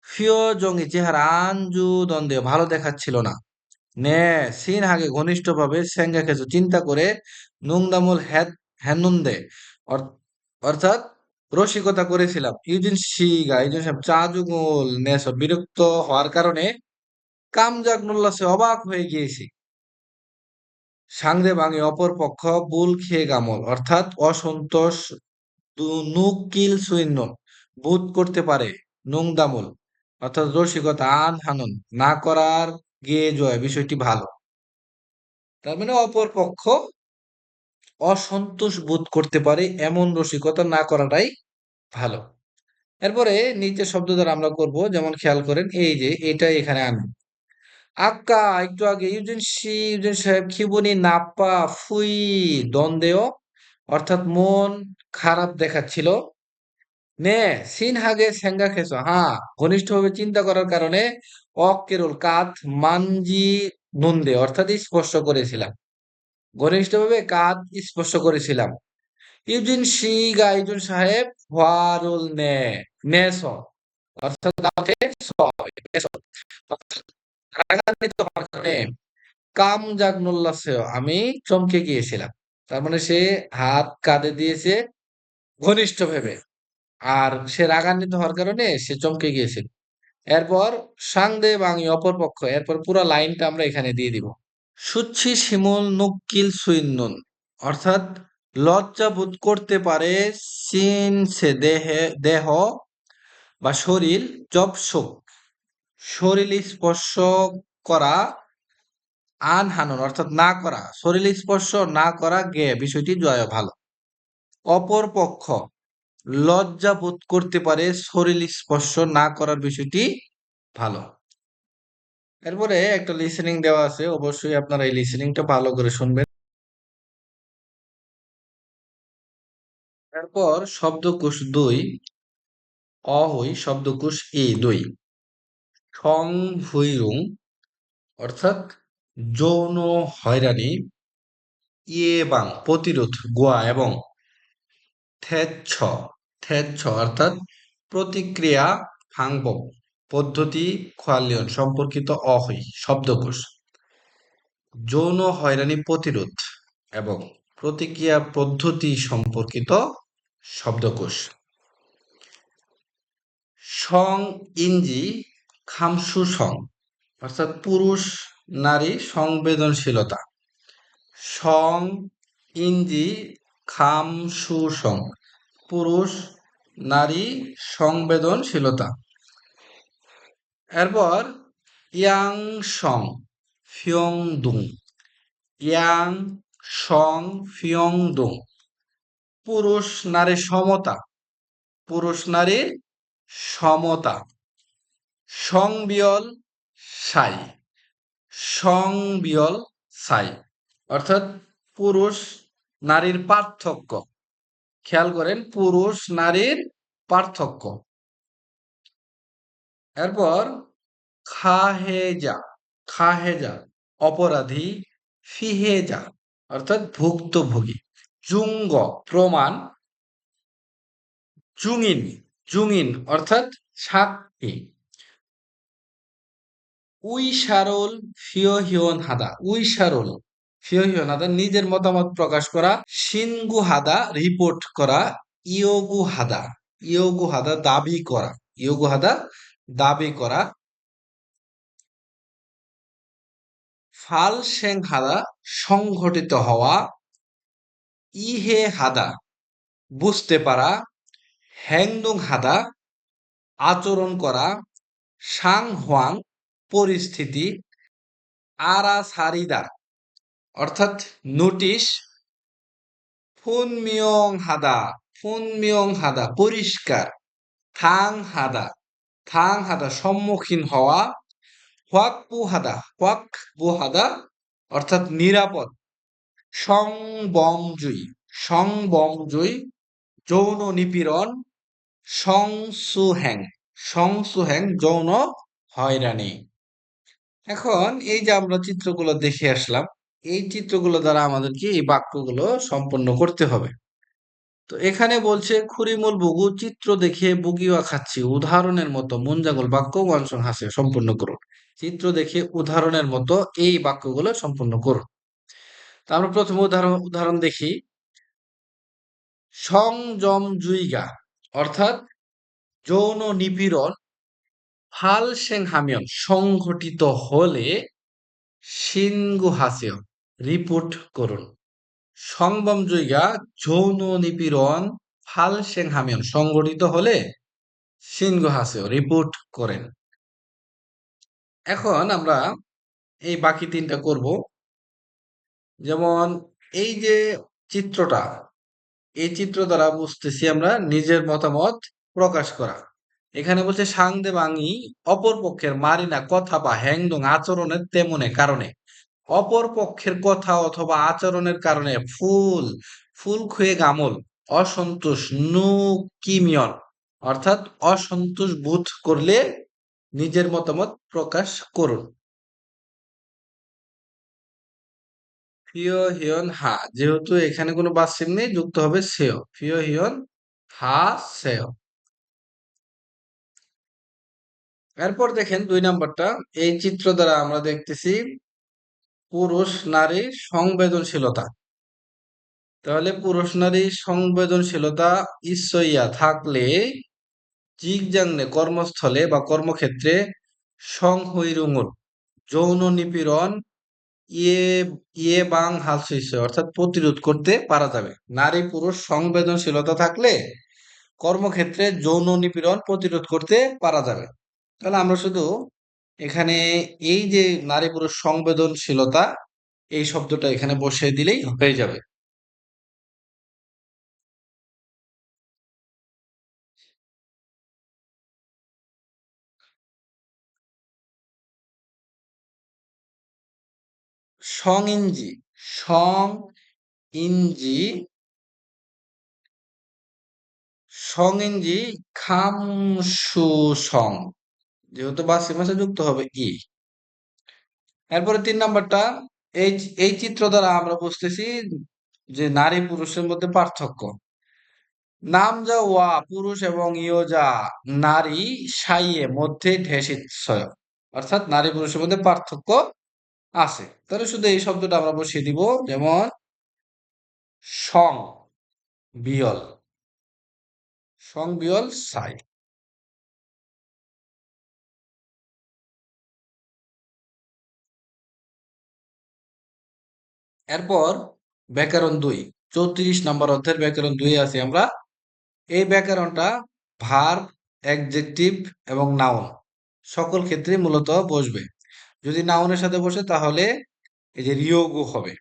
ফিওজংই চেহারা আঞ্জু দ্বন্দ্বে ভালো দেখাচ্ছিল না। নে সিনহাকে ঘনিষ্ঠভাবে সেঙ্গাকেসু চিন্তা করে নুংদামুল হ্যানুন্দে অর্থাৎ রসিকতা করেছিলাম। ইউজেন সাহেব চাজুগুল নেস বিরক্ত হওয়ার কারণে কামজাক অবাক হয়ে গিয়েছে। সাংদেবাঙে অপরপক্ষ বুল খেয়ে গামল অর্থাৎ অসন্তোষ নুকিল সুইন্নন বোধ করতে পারে নোংদামুল অর্থাৎ রসিকতা আন হানুন না করার গেয়ে জয় বিষয়টি ভালো। তার মানে অপর পক্ষ অসন্তোষ বোধ করতে পারে এমন রসিকতা না করাটাই ভালো। এরপরে নিচের শব্দ দ্বারা আমরা করব, যেমন খেয়াল করেন এই যে এটা এখানে আনবো। আক্কা একটু আগে ইউজেন সাহেব খিবুনি নাপ্পা ফুই দ্বন্দ্বেও অর্থাৎ মন খারাপ দেখাচ্ছিল। নে সিনহাগে সেঙ্গা খেছো হ্যাঁ ঘনিষ্ঠভাবে চিন্তা করার কারণে কেরল কাত মানজি নন্দে অর্থাৎ স্পর্শ করেছিলাম। ঘনিষ্ঠভাবে কাত স্পর্শ করেছিলাম। ইউজেন সাহেব হোয়ারুল নেস অর্থাৎ দাওতে অর্থাৎ রাগান্বিত হওয়ার কারণে কাম জাগনুল্লাসেও আমি চমকে গিয়েছিলাম। তার মানে সে হাত কাঁধে দিয়েছে ঘনিষ্ঠ ভেবে, আর সে রাগান্বিত হওয়ার কারণে সে চমকে গিয়েছিল। এরপর সাংদে বাঙি অপরপক্ষ, এরপর পুরো লাইনটা আমরা এখানে দিয়ে দিব। সুচ্ছি শিমুল নুক্কিল সুইন্নুন অর্থাৎ লজ্জা বোধ করতে পারে সিন সে দেহ বা শরীর জবসুক শরীর স্পর্শ করা আন হানুন অর্থাৎ না করা শরীর স্পর্শ না করা গে বিষয়টি জয় ভালো। অপর পক্ষ লজ্জা বোধ করতে পারে শরীর স্পর্শ না করার বিষয়টি ভালো। এরপরে একটা লিসেনিং দেওয়া আছে, অবশ্যই আপনারা এই লিসেনিংটা ভালো করে শুনবেন। এরপর শব্দকোষ ২ অহই শব্দকোষ ই ২ ঠং ভুইরুং অর্থাৎ যৌন হয়রানি ইয়েবাং প্রতিরোধ গোয়া এবং থেচ্ছ থেচ্ছ অর্থাৎ প্রতিক্রিয়া ফাংব পদ্ধতি খোয়ালিয়ন সম্পর্কিত অহই শব্দকোষ যৌন হয়রানি প্রতিরোধ এবং প্রতিক্রিয়া পদ্ধতি সম্পর্কিত শব্দকোষ। সং ইঞ্জি খামসু সং অর্থাৎ পুরুষ নারী সংবেদনশীলতা। সং ইঞ্জি খামসু সং পুরুষ নারী সংবেদনশীলতা। এরপর ইয়াং সং ফিয়ং দুং ইয়াং সং ফিয়ং দুং পুরুষ নারী সমতা পুরুষ নারীর সমতা। সংবিয়ল সাই সংবিয়ল সাই অর্থাৎ পুরুষ নারীর পার্থক্য। খেয়াল করেন পুরুষ নারীর পার্থক্য। এরপর খাহেজা খাহেজা অপরাধী ফিহেজা অর্থাৎ ভুক্তভোগী। জুঙ্গ প্রমাণ জুঙিন জুঙিন অর্থাৎ সাক্ষী। উইসারল ফিওহিয়ন হাদা উইসারল ফিওহিয়ন হাদা নিজের মতামত প্রকাশ করা। সিনগু হাদা রিপোর্ট করা। ইয়োগু হাদা দাবি করা ইয়োগু হাদা দাবি করা। ফাল সেং হাদা সংঘটিত হওয়া। ইহে হাদা বুঝতে পারা। হ্যাংদুং হাদা আচরণ করা। সাং হোয়াং পরিস্থিতি। আরা সারিদা অর্থাৎ নোটিশ। ফুন মিয়ং হাদা পরিষ্কার। থাং হাদা সম্মুখীন হওয়া। হোয়াক বু হাদা অর্থাৎ নিরাপদ। সংবংজুই যৌন নিপীড়ন। সংসুহ্যাং যৌন হয়রানি। এখন এই যে আমরা চিত্রগুলো দেখে আসলাম, এই চিত্রগুলো দ্বারা আমাদেরকে এই বাক্যগুলো সম্পন্ন করতে হবে। তো এখানে বলছে খুরিমুল বুগু চিত্র দেখে বুগিওয়া খাচ্ছি উদাহরণের মতো মুঞ্জাগল বাক্য ওয়ানসং হাসে সম্পূর্ণ করুন। চিত্র দেখে উদাহরণের মতো এই বাক্যগুলো সম্পূর্ণ করুন। তা আমরা প্রথমে উদাহরণ দেখি। সংযম জুইগা অর্থাৎ যৌন নিপীড়ন ফাল সেং হামিয়ন সংঘটিত হলে সিনগু হাসিও রিপোর্ট করুন। সংবম জুইগা যৌন নিপীড়ন ফাল সেং হামিয়ন সংঘটিত হলে সিনগু হাসিও রিপোর্ট করেন। এখন আমরা এই বাকি তিনটা করব। যেমন এই যে চিত্রটা, এই চিত্র দ্বারা বুঝতেছি আমরা নিজের মতামত প্রকাশ করা। এখানে বলছে সাংদে বাঙি অপর পক্ষের মারিনা কথা বা হ্যাংদং আচরণের তেমনে কারণে অপর পক্ষের কথা অথবা আচরণের কারণে ফুল ফুল খুয়ে গামল অসন্তোষ নু কিমিয়ন অর্থাৎ অসন্তোষ বোধ করলে নিজের মতামত প্রকাশ করুন। ফিও হিয়ন হা যেহেতু এখানে কোনো বাচ্চিম নেই যুক্ত হবে সেও ফিও হিয়ন হা সেও। এরপর দেখেন ২ নাম্বারটা। এই চিত্র দ্বারা আমরা দেখতেছি পুরুষ নারী সংবেদনশীলতা। তাহলে পুরুষ নারী সংবেদনশীলতা ইসইয়া থাকলে জিগজাংনে কর্মস্থলে বা কর্মক্ষেত্রে সংহৈরুঙুল যৌন নিপীড়ন ইয়ে ইয়ে বাং হালসুইছে অর্থাৎ প্রতিরোধ করতে পারা যাবে। নারী পুরুষ সংবেদনশীলতা থাকলে কর্মক্ষেত্রে যৌন নিপীড়ন প্রতিরোধ করতে পারা যাবে। তাহলে আমরা শুধু এখানে এই যে নারী পুরুষ সংবেদনশীলতা এই শব্দটা এখানে বসিয়ে দিলেই হয়ে যাবে। সংইঞ্জি সং ইঞ্জি সংইঞ্জি খামসু সং যেহেতু বাসি মাসে যুক্ত হবে ই। এরপরে ৩ নাম্বারটা। এই এই চিত্র দ্বারা আমরা বুঝতেছি যে নারী পুরুষের মধ্যে পার্থক্য। নামজা ওয়া পুরুষ এবং ইয়োজা নারী সাইয়ে মধ্যে ঢেসিৎসয় অর্থাৎ নারী পুরুষের মধ্যে পার্থক্য আছে। তাহলে শুধু এই শব্দটা আমরা বসিয়ে দিব। যেমন সং বিয়ল সং বিয়ল সাই। এরপর ব্যাকরণ ২ ৩৪ নম্বর অধ্যায়ের ব্যাকরণ ২ আছে আমরা। এই ব্যাকরণটা ভার্ব, অ্যাডজেক্টিভ এবং নাউন সকল ক্ষেত্রে মূলত বসবে। যদি নাউনের সাথে বসে তাহলে এই যে রিয়োগু হবে।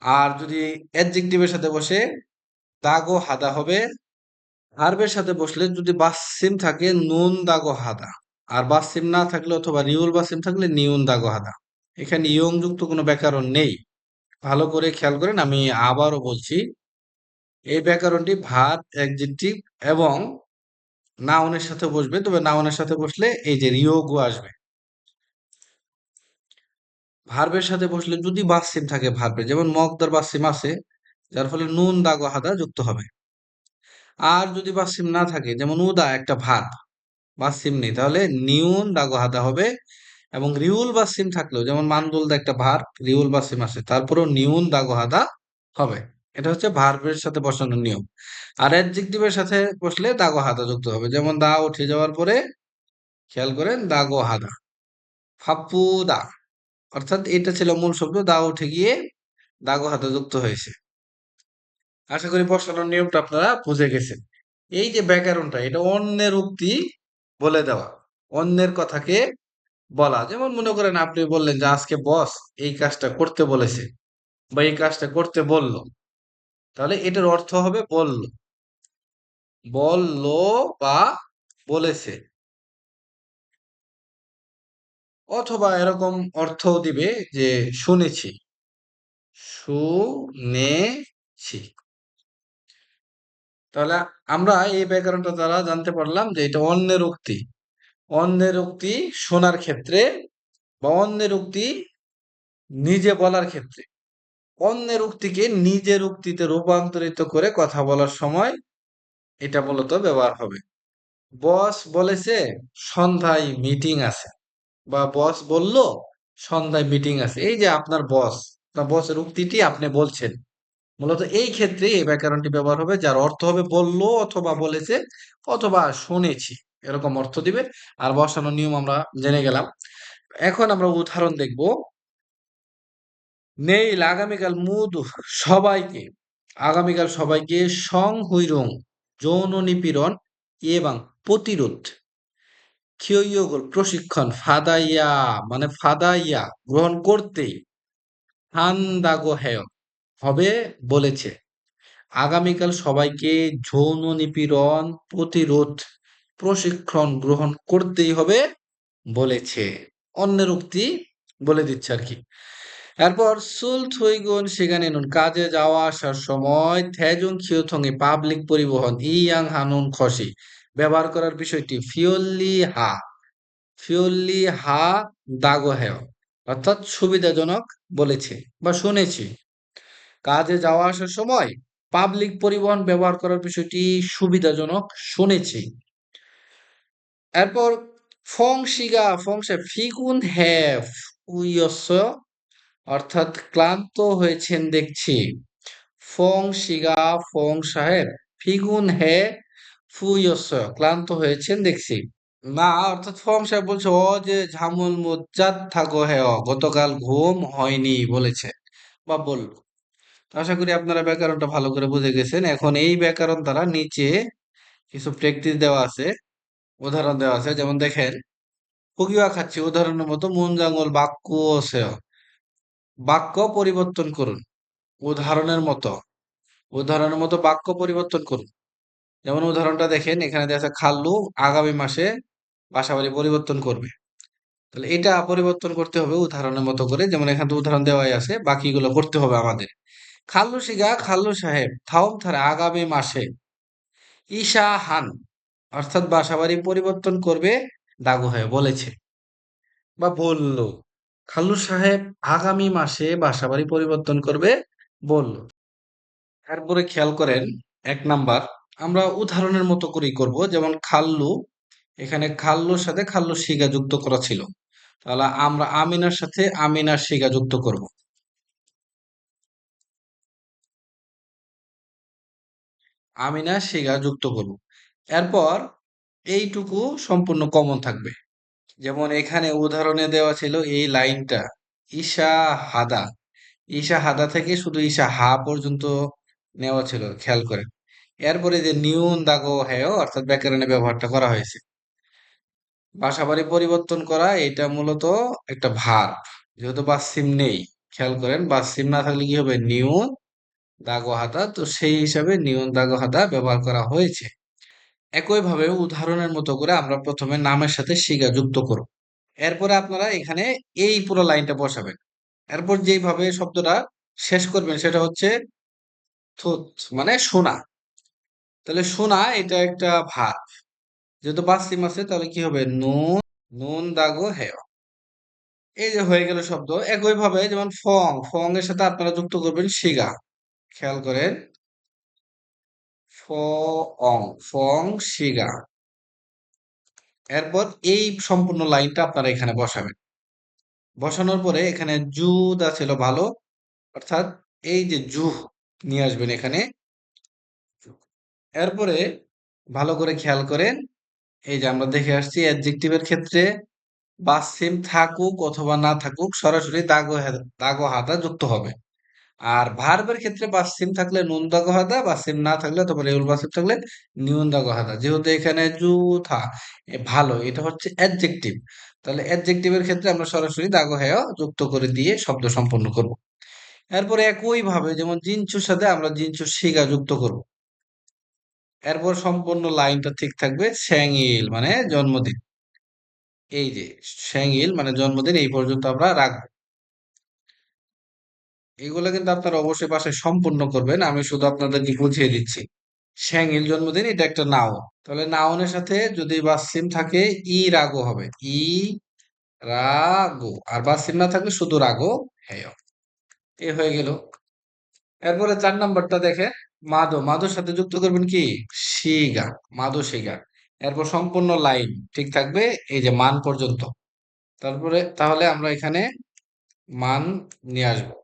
আর যদি অ্যাডজেক্টিভের সাথে বসে দাগো হাদা হবে। ভার্বের সাথে বসলে যদি বাসিম থাকে নুন দাগো হাদা। আর বাসিম না থাকলে অথবা রিউল বাসিম থাকলে নিউন দাগো হাদা। এখানে ইয়ং যুক্ত কোনো ব্যাকরণ নেই। ভালো করে খেয়াল করেন, আমি আবারও বলছি। এই ব্যাকরণটি ভার্ব, অ্যাডজেক্টিভ এবং নাউনের সাথে বসবে। তবে নাউনের সাথে বসলে এই যে রিয়োগু আসবে। ভার্বের সাথে বসলে যদি বাসিম থাকে ভার্বে, যেমন মগদার বাসিম আছে, যার ফলে নুন দাগো হাদা যুক্ত হবে। আর যদি বাসিম না থাকে, যেমন উদা একটা ভার্ব, বাসিম নেই, তাহলে নিউন দাগো হাদা হবে। এবং রিউল বাসিম থাকলেও, যেমন মানদুলদা একটা ভার্ব, রিউল বাসিম আছে, তারপরেও নিউন দাগো হাদা হবে। এটা হচ্ছে ভার্বের সাথে বসানোর নিয়ম। আর অ্যাডজেক্টিভের সাথে বসলে দাগো হাদা যুক্ত হবে। যেমন দা উঠে যাওয়ার পরে খেয়াল করেন দাগো হাদা। ফাপ্পু দা অর্থাৎ এটা ছিল মূল শব্দ, দা উঠে গিয়ে দাগো হাদা যুক্ত হয়েছে। আশা করি বসানোর নিয়মটা আপনারা বুঝে গেছেন। এই যে ব্যাকরণটা, এটা অন্যের উক্তি বলে দেওয়া, অন্যের কথাকে বলা। যেমন মনে করেন আপনি বললেন যে আজকে বস এই কাজটা করতে বলেছে বা এই কাজটা করতে বলল, তাহলে এটার অর্থ হবে বলল, বলল বা বলেছে। অথবা এরকম অর্থও দিবে যে শুনেছি, শুনেছি। তাহলে আমরা এই ব্যাকরণটা দ্বারা জানতে পারলাম যে এটা অন্যের উক্তি। অন্যের উক্তি শোনার ক্ষেত্রে বা অন্যের উক্তি নিজে বলার ক্ষেত্রে অন্যের উক্তিকে নিজের উক্তিতে রূপান্তরিত করে কথা বলার সময় এটা মূলত ব্যবহার হবে। বস বলেছে সন্ধ্যায় মিটিং আছে, বা বস বলল সন্ধ্যায় মিটিং আছে। এই যে আপনার বস, আপনার বসের উক্তিটি আপনি বলছেন, মূলত এই ক্ষেত্রে এই ব্যাকরণটি ব্যবহার হবে, যার অর্থ হবে বলল অথবা বলেছে অথবা শুনেছি, এরকম অর্থ দিবে। আর বসানোর নিয়ম আমরা জেনে গেলাম। এখন আমরা উদাহরণ দেখব। নেইল আগামীকাল মুদ সবাইকে, আগামীকাল সবাইকে সংহৈরং যৌন নিপীড়ন এবং প্রতিরোধ ক্ষয়গোল প্রশিক্ষণ ফাদাইয়া মানে ফাদাইয়া গ্রহণ করতে হান্দাগো হেয় হবে বলেছে। আগামীকাল সবাইকে যৌন নিপীড়ন প্রতিরোধ প্রশিক্ষণ গ্রহণ করতেই হবে বলেছে। অন্যের উক্তি বলে দিচ্ছে আর কি। এরপর সুল থুইগুন সেখানে নুন কাজে যাওয়া আসার সময় থেজুং খিওথংয়ে পাবলিক পরিবহন ইয়াং হানুন খসি ব্যবহার করার বিষয়টি ফিওল্লি হা দাগো হেয় অর্থাৎ সুবিধাজনক বলেছে বা শুনেছি। কাজে যাওয়া আসার সময় পাবলিক পরিবহন ব্যবহার করার বিষয়টি সুবিধাজনক শুনেছি। এরপর ফংসে ফিগুন হ্যাভ উইয়স অর্থাৎ ক্লান্ত হয়েছেন দেখছি। ফং সাহেব ফিগুন হে ফুয়স ক্লান্ত হয়েছেন দেখছি। না, অর্থাৎ ফং সাহেব বলছে ও যে ঝামুল মুজ্জাত থাকো হে গতকাল ঘুম হয়নি বলেছে বা বলল। আশা করি আপনারা ব্যাকরণটা ভালো করে বুঝে গেছেন। এখন এই ব্যাকরণ দ্বারা নিচে কিছু প্র্যাকটিস দেওয়া আছে, উদাহরণ দেওয়া আছে। যেমন দেখেন, পুকিওয়া খাচ্ছি উদাহরণের মতো মন জাঙ্গল বাক্য আছে, বাক্য পরিবর্তন করুন উদাহরণের মতো, উদাহরণের মতো বাক্য পরিবর্তন করুন। যেমন উদাহরণটা দেখেন, এখানে দেখা আছে খাল্লু আগামী মাসে বাসাবাড়ি পরিবর্তন করবে। তাহলে এটা পরিবর্তন করতে হবে উদাহরণের মতো করে। যেমন এখানে তো উদাহরণ দেওয়াই আছে, বাকিগুলো করতে হবে আমাদের। খাল্লু শিগা খাল্লু সাহেব থাউম থারে আগামী মাসে ঈশা হান অর্থাৎ বাসাবাড়ি পরিবর্তন করবে দাগু হয়ে বলেছে বা বলল। খাল্লু সাহেব আগামী মাসে বাসাবাড়ি পরিবর্তন করবে বলল। তারপরে খেয়াল করেন, ১ নাম্বার আমরা উদাহরণের মতো করেই করব। যেমন খাল্লু, এখানে খাল্লুর সাথে খাল্লু শিগা যুক্ত করা ছিল, তাহলে আমরা আমিনার সাথে আমিনার শিগা যুক্ত করব। আমিনা শিগা যুক্ত করব। এরপর এইটুকু সম্পূর্ণ কমন থাকবে। যেমন এখানে উদাহরণে দেওয়া ছিল এই লাইনটা ঈশা হাদা, ঈশা হাদা থেকে শুধু ঈশা হা পর্যন্ত নেওয়া ছিল, খেয়াল করেন। এরপরে যে নিউন দাগো হেয় অর্থাৎ ব্যাকরণে ব্যবহারটা করা হয়েছে। বাসাবাড়ি পরিবর্তন করা এটা মূলত একটা ভার্ব, যেহেতু বাসিম নেই। খেয়াল করেন, বাসিম না থাকলে কি হবে, নিউন দাগো হাদা, তো সেই হিসাবে নিউন দাগো হাদা ব্যবহার করা হয়েছে। একইভাবে উদাহরণের মতো করে আমরা প্রথমে নামের সাথে শিগা যুক্ত করব। এরপরে আপনারা এখানে এই পুরো লাইনটা বসাবেন। এরপর যেইভাবে শব্দটা শেষ করবেন সেটা হচ্ছে থুত মানে শোনা। তাহলে শোনা এটা একটা ভার্ব, যেহেতু বাসিম আছে তাহলে কি হবে, নুন নুন দাগো হেয়। এই যে হয়ে গেল শব্দ। একইভাবে যেমন ফং এর সাথে আপনারা যুক্ত করবেন শিগা। খেয়াল করেন, ফং ফং শিগা। এরপর এই সম্পূর্ণ লাইনটা আপনারা এখানে বসাবেন। বসানোর পরে এখানে জুদ ছিল ভালো, অর্থাৎ এই যে জুহ নিয়ে আসবেন এখানে। এরপরে ভালো করে খেয়াল করেন, এই যে আমরা দেখে আসছি অ্যাডজেক্টিভের ক্ষেত্রে বাসিম থাকুক অথবা না থাকুক সরাসরি দাগো হাদা যুক্ত হবে। আর ভার্বের ক্ষেত্রে বাসিম থাকলে নুন দাগো হাদা, বাসিম না থাকলে অথবা রেউল বাসিম থাকলে নিউন দাগো হাদা। যেহেতু এখানে জুথা ভালো, এটা হচ্ছে অ্যাডজেক্টিভ, তাহলে অ্যাডজেক্টিভের ক্ষেত্রে আমরা সরাসরি দাগো হেয় যুক্ত করে দিয়ে শব্দ সম্পন্ন করব। এরপরে একই ভাবে যেমন জিনচুর সাথে আমরা জিনচু শিগা যুক্ত করব। এরপর সম্পূর্ণ লাইনটা ঠিক থাকবে, স্যাংইল মানে জন্মদিন। এই যে স্যাংইল মানে জন্মদিন, এই পর্যন্ত আমরা রাখবো। এগুলো কিন্তু আপনারা অবশ্যই বাসায় সম্পূর্ণ করবেন, আমি শুধু আপনাদেরকে বুঝিয়ে দিচ্ছি। স্যাংইল জন্মদিন এটা একটা নাউন, তাহলে নাউনের সাথে যদি বাসিম থাকে ই রাগো হবে, ই রাগো। আর বাসিম না থাকলে শুধু রাগো হেয়। এ হয়ে গেল। এরপরে 4 নাম্বারটা দেখে মাদো, মাদোর সাথে যুক্ত করবেন কি শিগা, মাদো শিগা। এরপর সম্পূর্ণ লাইন ঠিক থাকবে এই যে মান পর্যন্ত। তারপরে তাহলে আমরা এখানে মান নিয়ে আসবো।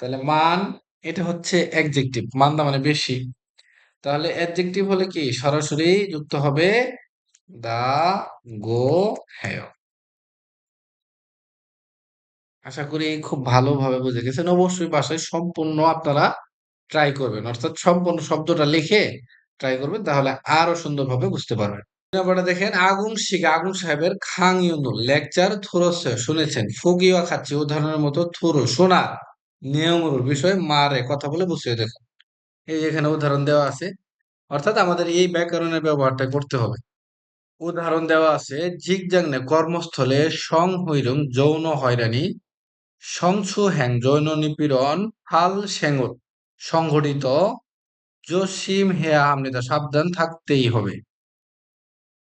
তাহলে মান, এটা হচ্ছে অ্যাডজেক্টিভ, মানটা মানে বেশি। তাহলে অ্যাডজেক্টিভ হলে কি সরাসরি যুক্ত হবে দা, গো, হ্যায়। আশা করি খুব ভালোভাবে বুঝে গেছেন। অবশ্যই বাসায় সম্পূর্ণ আপনারা ট্রাই করবেন, অর্থাৎ সম্পূর্ণ শব্দটা লিখে ট্রাই করবেন, তাহলে আরো সুন্দরভাবে বুঝতে পারবেন। ব্যাপারটা দেখেন, আগুন শিখা আগুন সাহেবের খাং ইউনুল লেকচার থুরস শুনেছেন ফকিওয়া খাচ্ছি উদাহরণের মতো থুরু শোনা নিয়মরুর বিষয়ে মারে কথা বলে বুঝিয়ে দেখুন। এই যে এখানে উদাহরণ দেওয়া আছে, অর্থাৎ আমাদের এই ব্যাকরণের ব্যবহারটা করতে হবে। উদাহরণ দেওয়া আছে, ঝিকজাংনে কর্মস্থলে সং হৈরং যৌন হয়রানি, সংছু হ্যাং যৌন নিপীড়ন, হাল সেঙ্গল সংঘটিত, জসিম হেয়া হামনিদা সাবধান থাকতেই হবে।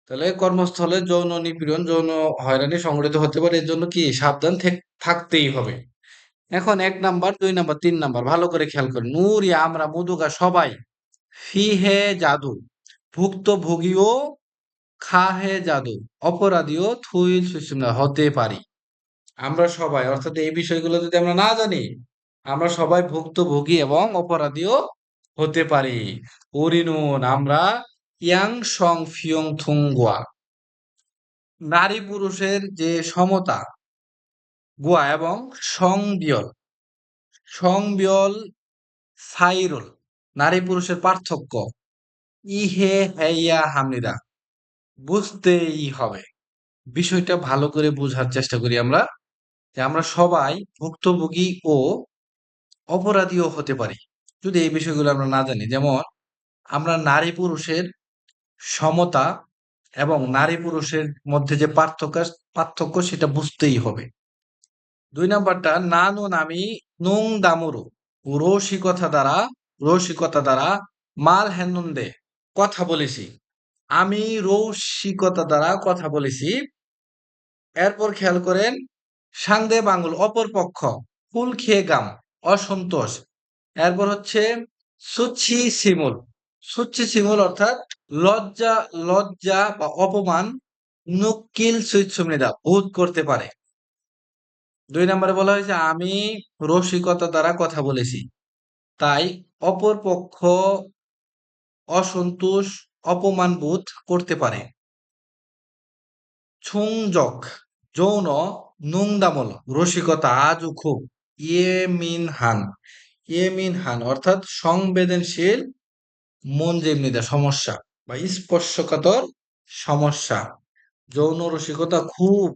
তাহলে কর্মস্থলে যৌন নিপীড়ন যৌন হয়রানি সংঘটিত হতে পারে, এর জন্য কি সাবধান থাকতেই হবে। এখন 1 নাম্বার 2 নাম্বার 3 নাম্বার ভালো করে খেয়াল করেন। নূরিয়া আমরা মধুকা সবাই, ফি হে জাদু ভুক্তভোগীও, খা হে জাদু অপরাধীও থুইল সুসিমনা হতে পারি। আমরা সবাই, অর্থাৎ এই বিষয়গুলো যদি আমরা না জানি, আমরা সবাই ভুক্তভোগী এবং অপরাধীও হতে পারি। পরিনুন আমরা ইয়াং সং ফিয়ং থুঙ্গুয়া, নারী পুরুষের যে সমতা গুয়া এবং সংবিয়ল, সংবিয়ল সাইরুল নারী পুরুষের পার্থক্য, ইহে হেইয়া হামনিদা বুঝতেই হবে। বিষয়টা ভালো করে বোঝার চেষ্টা করি আমরা, যে আমরা সবাই ভুক্তভোগী ও অপরাধীও হতে পারি যদি এই বিষয়গুলো আমরা না জানি। যেমন আমরা নারী পুরুষের সমতা এবং নারী পুরুষের মধ্যে যে পার্থক্য সেটা বুঝতেই হবে। 2 নাম্বারটা না নুন আমি নুং দামুরু রসিকতা দ্বারা মাল হেনুন্দে কথা বলেছি, আমি রসিকতা দ্বারা কথা বলেছি। এরপর খেয়াল করেন, সাংদে বাঙ্গুল অপর পক্ষ, ফুল খেয়ে গাম অসন্তোষ। এরপর হচ্ছে সুচ্ছি সিমুল অর্থাৎ লজ্জা লজ্জা বা অপমান নুকিল সুইৎসুমিদা বোধ করতে পারে। 2 নম্বরে বলা হয়েছে আমি রসিকতা দ্বারা কথা বলেছি, তাই অপর পক্ষ অসন্তোষ অপমান বোধ করতে পারে। ছুংজক যৌন, নুংদামল রসিকতা আজও খুব, ইয়েমিনহান অর্থাৎ সংবেদনশীল, মন যেমনিদা সমস্যা বা স্পর্শকাতর সমস্যা, যৌন রসিকতা খুব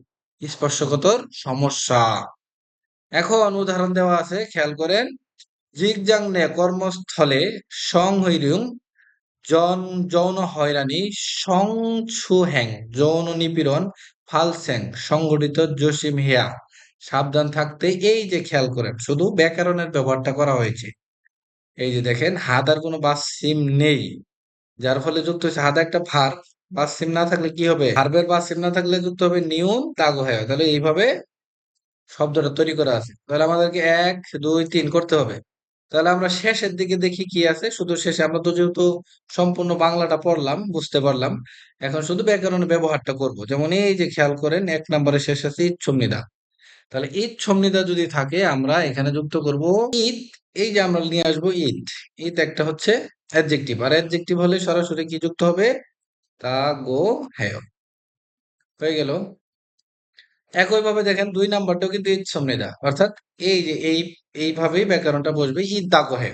স্পর্শকাতর সমস্যা। এখন উদাহরণ দেওয়া আছে, খেয়াল করেন। জিগজাংনে কর্মস্থলে সংহৈরুং যৌন হয়রানি, সংছুহ্যাং যৌন নিপীড়ন, ফালস্যাং সংগঠিত, জসিম হেয়া সাবধান থাকতে। এই যে খেয়াল করেন, শুধু ব্যাকরণের ব্যবহারটা করা হয়েছে। এই যে দেখেন হাদার কোনো বাসিম নেই, যার ফলে যুক্ত হয়েছে হাদা একটা ভার্ব। বাসিম না থাকলে কি হবে, ভার্বের বাসিম না থাকলে যুক্ত হবে নিউন দাগো হয়। তাহলে এইভাবে শব্দটা তৈরি করা আছে। তাহলে আমাদেরকে 1 2 3 করতে হবে। তাহলে আমরা শেষের দিকে দেখি কি আছে। শুধু শেষে আমরা তো যেহেতু সম্পূর্ণ বাংলাটা পড়লাম বুঝতে পারলাম, এখন শুধু ব্যাকরণের ব্যবহারটা করব। যেমন এই যে খেয়াল করেন 1 নম্বরে শেষ আছে ইচ্ছমনিদা। তাহলে ইচ্ছমনিদা যদি থাকে আমরা এখানে যুক্ত করব ঈদ। এই যে আমরা নিয়ে আসবো ঈদ, ঈদ একটা হচ্ছে অ্যাডজেক্টিভ, আর অ্যাডজেক্টিভ হলে সরাসরি কি যুক্ত হবে, তা গো হ্যায়। হয়ে গেল। একইভাবে দেখেন 2 নাম্বারটাও কিন্তু ঈদ সমৃদ্ধা, অর্থাৎ এই যে এইভাবেই ব্যাকরণটা বসবে ঈদ দাগ হে।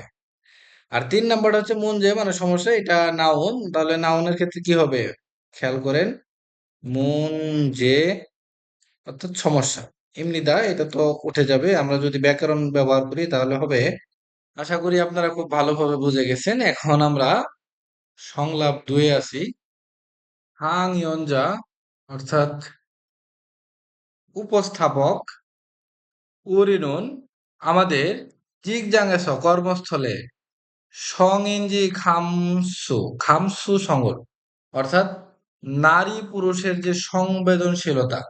আর 3 নাম্বারটা হচ্ছে মন যে মানে সমস্যা, এটা নাউন। তাহলে নাউনের ক্ষেত্রে কি হবে, খেয়াল করেন, মন যে অর্থাৎ সমস্যা। এমনি দা এটা তো উঠে যাবে, আমরা যদি ব্যাকরণ ব্যবহার করি তাহলে হবে। আশা করি আপনারা খুব ভালোভাবে বুঝে গেছেন। এখন আমরা সংলাপ 2-এ আছি। হাং ইয়ঞ্জা অর্থাৎ উপস্থাপক, উরিনুন আমাদের, জিগজাংএস কর্মস্থলে, সংইঞ্জি খামসু সংগল অর্থাৎ নারী পুরুষের যে সংবেদনশীলতা,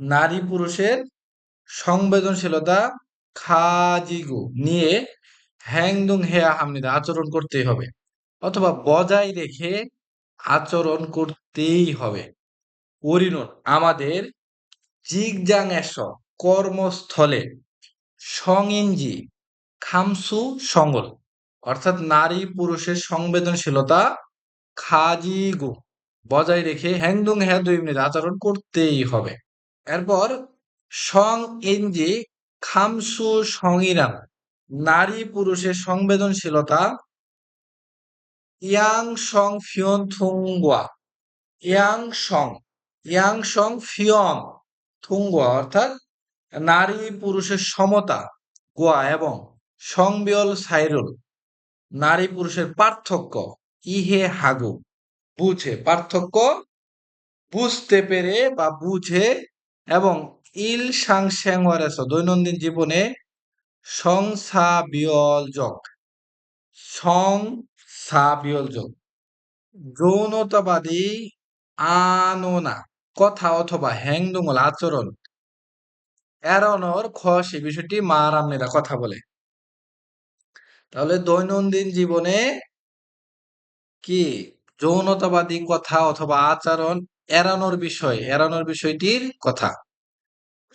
নারী পুরুষের সংবেদনশীলতা খাজিগু নিয়ে, হ্যাংদুং হেয়া হামনিদা আচরণ করতেই হবে, অথবা বজায় রেখে আচরণ করতেই হবে। পরিণত আমাদের জিগজাং এস কর্মস্থলে সংইঞ্জি খামসু সঙ্গল, অর্থাৎ নারী পুরুষের সংবেদনশীলতা খাজিগু বজায় রেখে হ্যাংদুং হ্যা 2 মিনিট আচরণ করতেই হবে। এরপর সং ইঞ্জি খামসু সংইরাম, নারী পুরুষের সংবেদনশীলতা ইয়াং সং ফিয়ন থুঙ্গুয়া, ইয়াং সং ইয়াং সং ফিয়ন থুঙ্গুয়া, অর্থাৎ নারী পুরুষের সমতা গোয়া এবং সংবিয়ল সাইরুল, নারী পুরুষের পার্থক্য ইহে হাগু বুঝে, পার্থক্য বুঝতে পেরে বা বুঝে, এবং ইল সাং স্যাংওয়ারেস দৈনন্দিন জীবনে সংসাবিয়লজক সংসাবিয়লজক যৌনতাবাদী আননা কথা অথবা হ্যাংদুঙ্গল আচরণ এড়ানোর সে বিষয়টি মারামনেরা কথা বলে। তাহলে দৈনন্দিন জীবনে কি যৌনতাবাদী কথা অথবা আচরণ এড়ানোর বিষয়টির কথা।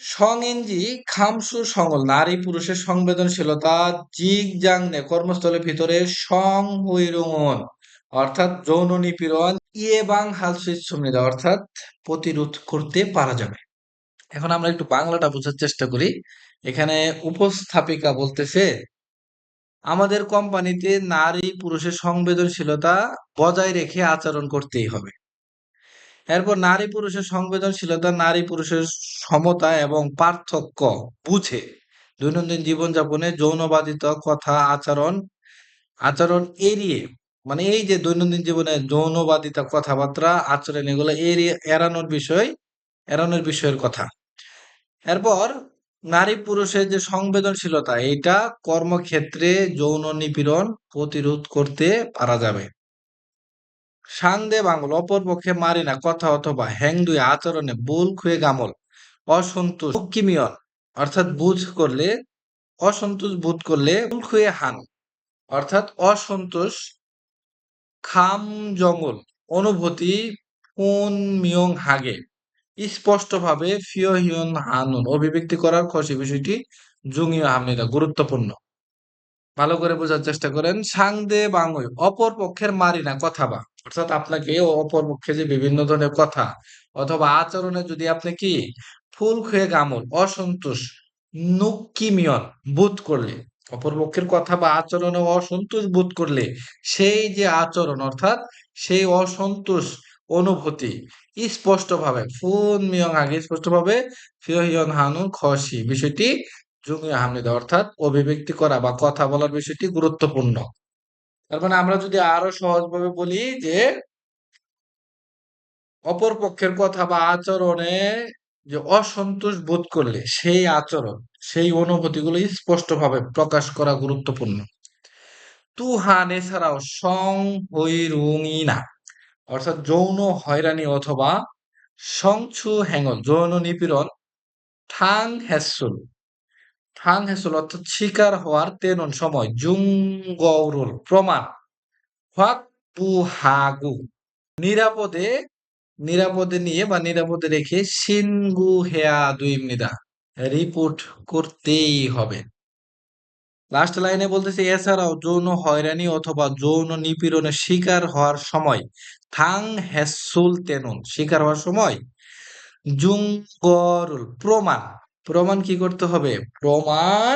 সংএনজি খামসু সঙ্গল, নারী পুরুষের সংবেদনশীলতা জিগ জাংনে কর্মস্থলের ভিতরে সং হুইরুঙন, অর্থাৎ যৌন নিপীড়ন ইয়েবাং হালসুইচ সুমনিদা, অর্থাৎ প্রতিরোধ করতে পারা যাবে। এখন আমরা একটু বাংলাটা বোঝার চেষ্টা করি। এখানে উপস্থাপিকা বলতেছে আমাদের কোম্পানিতে নারী পুরুষের সংবেদনশীলতা বজায় রেখে আচরণ করতেই হবে। এরপর নারী পুরুষের সংবেদনশীলতা, নারী পুরুষের সমতা এবং পার্থক্য বুঝে দৈনন্দিন জীবনযাপনে যৌনবাদিত কথা আচরণ এড়িয়ে, মানে এই যে দৈনন্দিন জীবনে যৌনবাদিতা কথাবার্তা আচরণ এগুলো এড়ানোর বিষয়ের কথা। এরপর নারী পুরুষের যে সংবেদনশীলতা, এটা কর্মক্ষেত্রে যৌন নিপীড়ন প্রতিরোধ করতে পারা যাবে। সাংদে বাংল অপরপক্ষে মারিনা কথা অথবা হ্যাংদুই আচরণে বুল খুয়ে গামল অসন্তোষ কিমিয়ন, অর্থাৎ অসন্তোষ বোধ করলে বুল খুয়ে হান, অর্থাৎ অসন্তোষ খাম জঙ্গল অনুভূতি পুন মিয়ং হাগে স্পষ্টভাবে ফিও হিয়ন হানুন অভিব্যক্তি করার বিষয়টি জুঙিও হামনিদা গুরুত্বপূর্ণ। ভালো করে বোঝার চেষ্টা করেন। সাংদে বাংই অপর পক্ষের মারিনা কথা বা, অর্থাৎ আপনাকে অপর পক্ষে যে বিভিন্ন ধরনের কথা অথবা আচরণে যদি আপনি কি ফুল খুয়ে গামল অসন্তোষ নুক্কিমিয়ন বোধ করলে, অপর পক্ষের কথা বা আচরণে অসন্তোষ বোধ করলে সেই যে আচরণ অর্থাৎ সেই অসন্তোষ অনুভূতি স্পষ্টভাবে ফুন মিয়ং আগে স্পষ্টভাবে ফিও হিয়ং হানুন খসি বিষয়টি জুমিয়া হামিদা, অর্থাৎ অভিব্যক্তি করা বা কথা বলার বিষয়টি গুরুত্বপূর্ণ। তার মানে আমরা যদি আরো সহজভাবে বলি যে অপর পক্ষের কথা বা আচরণে যে অসন্তোষ বোধ করলে সেই আচরণ সেই অনুভূতিগুলো স্পষ্টভাবে প্রকাশ করা গুরুত্বপূর্ণ। তুহান এছাড়াও সং হৈরুঙি না, অর্থাৎ যৌন হয়রানি অথবা সংছু হ্যাঙ্গল যৌন নিপীড়ন ঠাং হ্যাসুল অর্থাৎ শিকার হওয়ার তেনন সময় জুং গৌরুল প্রমাণ হোয়াক পু হাগু নিরাপদে নিয়ে বা নিরাপদে রেখে সিনগু হেয়া 2 মিনিদা রিপোর্ট করতেই হবে। লাস্ট লাইনে বলতেছে এছাড়াও যৌন হয়রানি অথবা যৌন নিপীড়নের শিকার হওয়ার সময় থাং হ্যাসুল তেনুন শিকার হওয়ার সময় জুঙ্গরুল প্রমাণ কি করতে হবে? প্রমাণ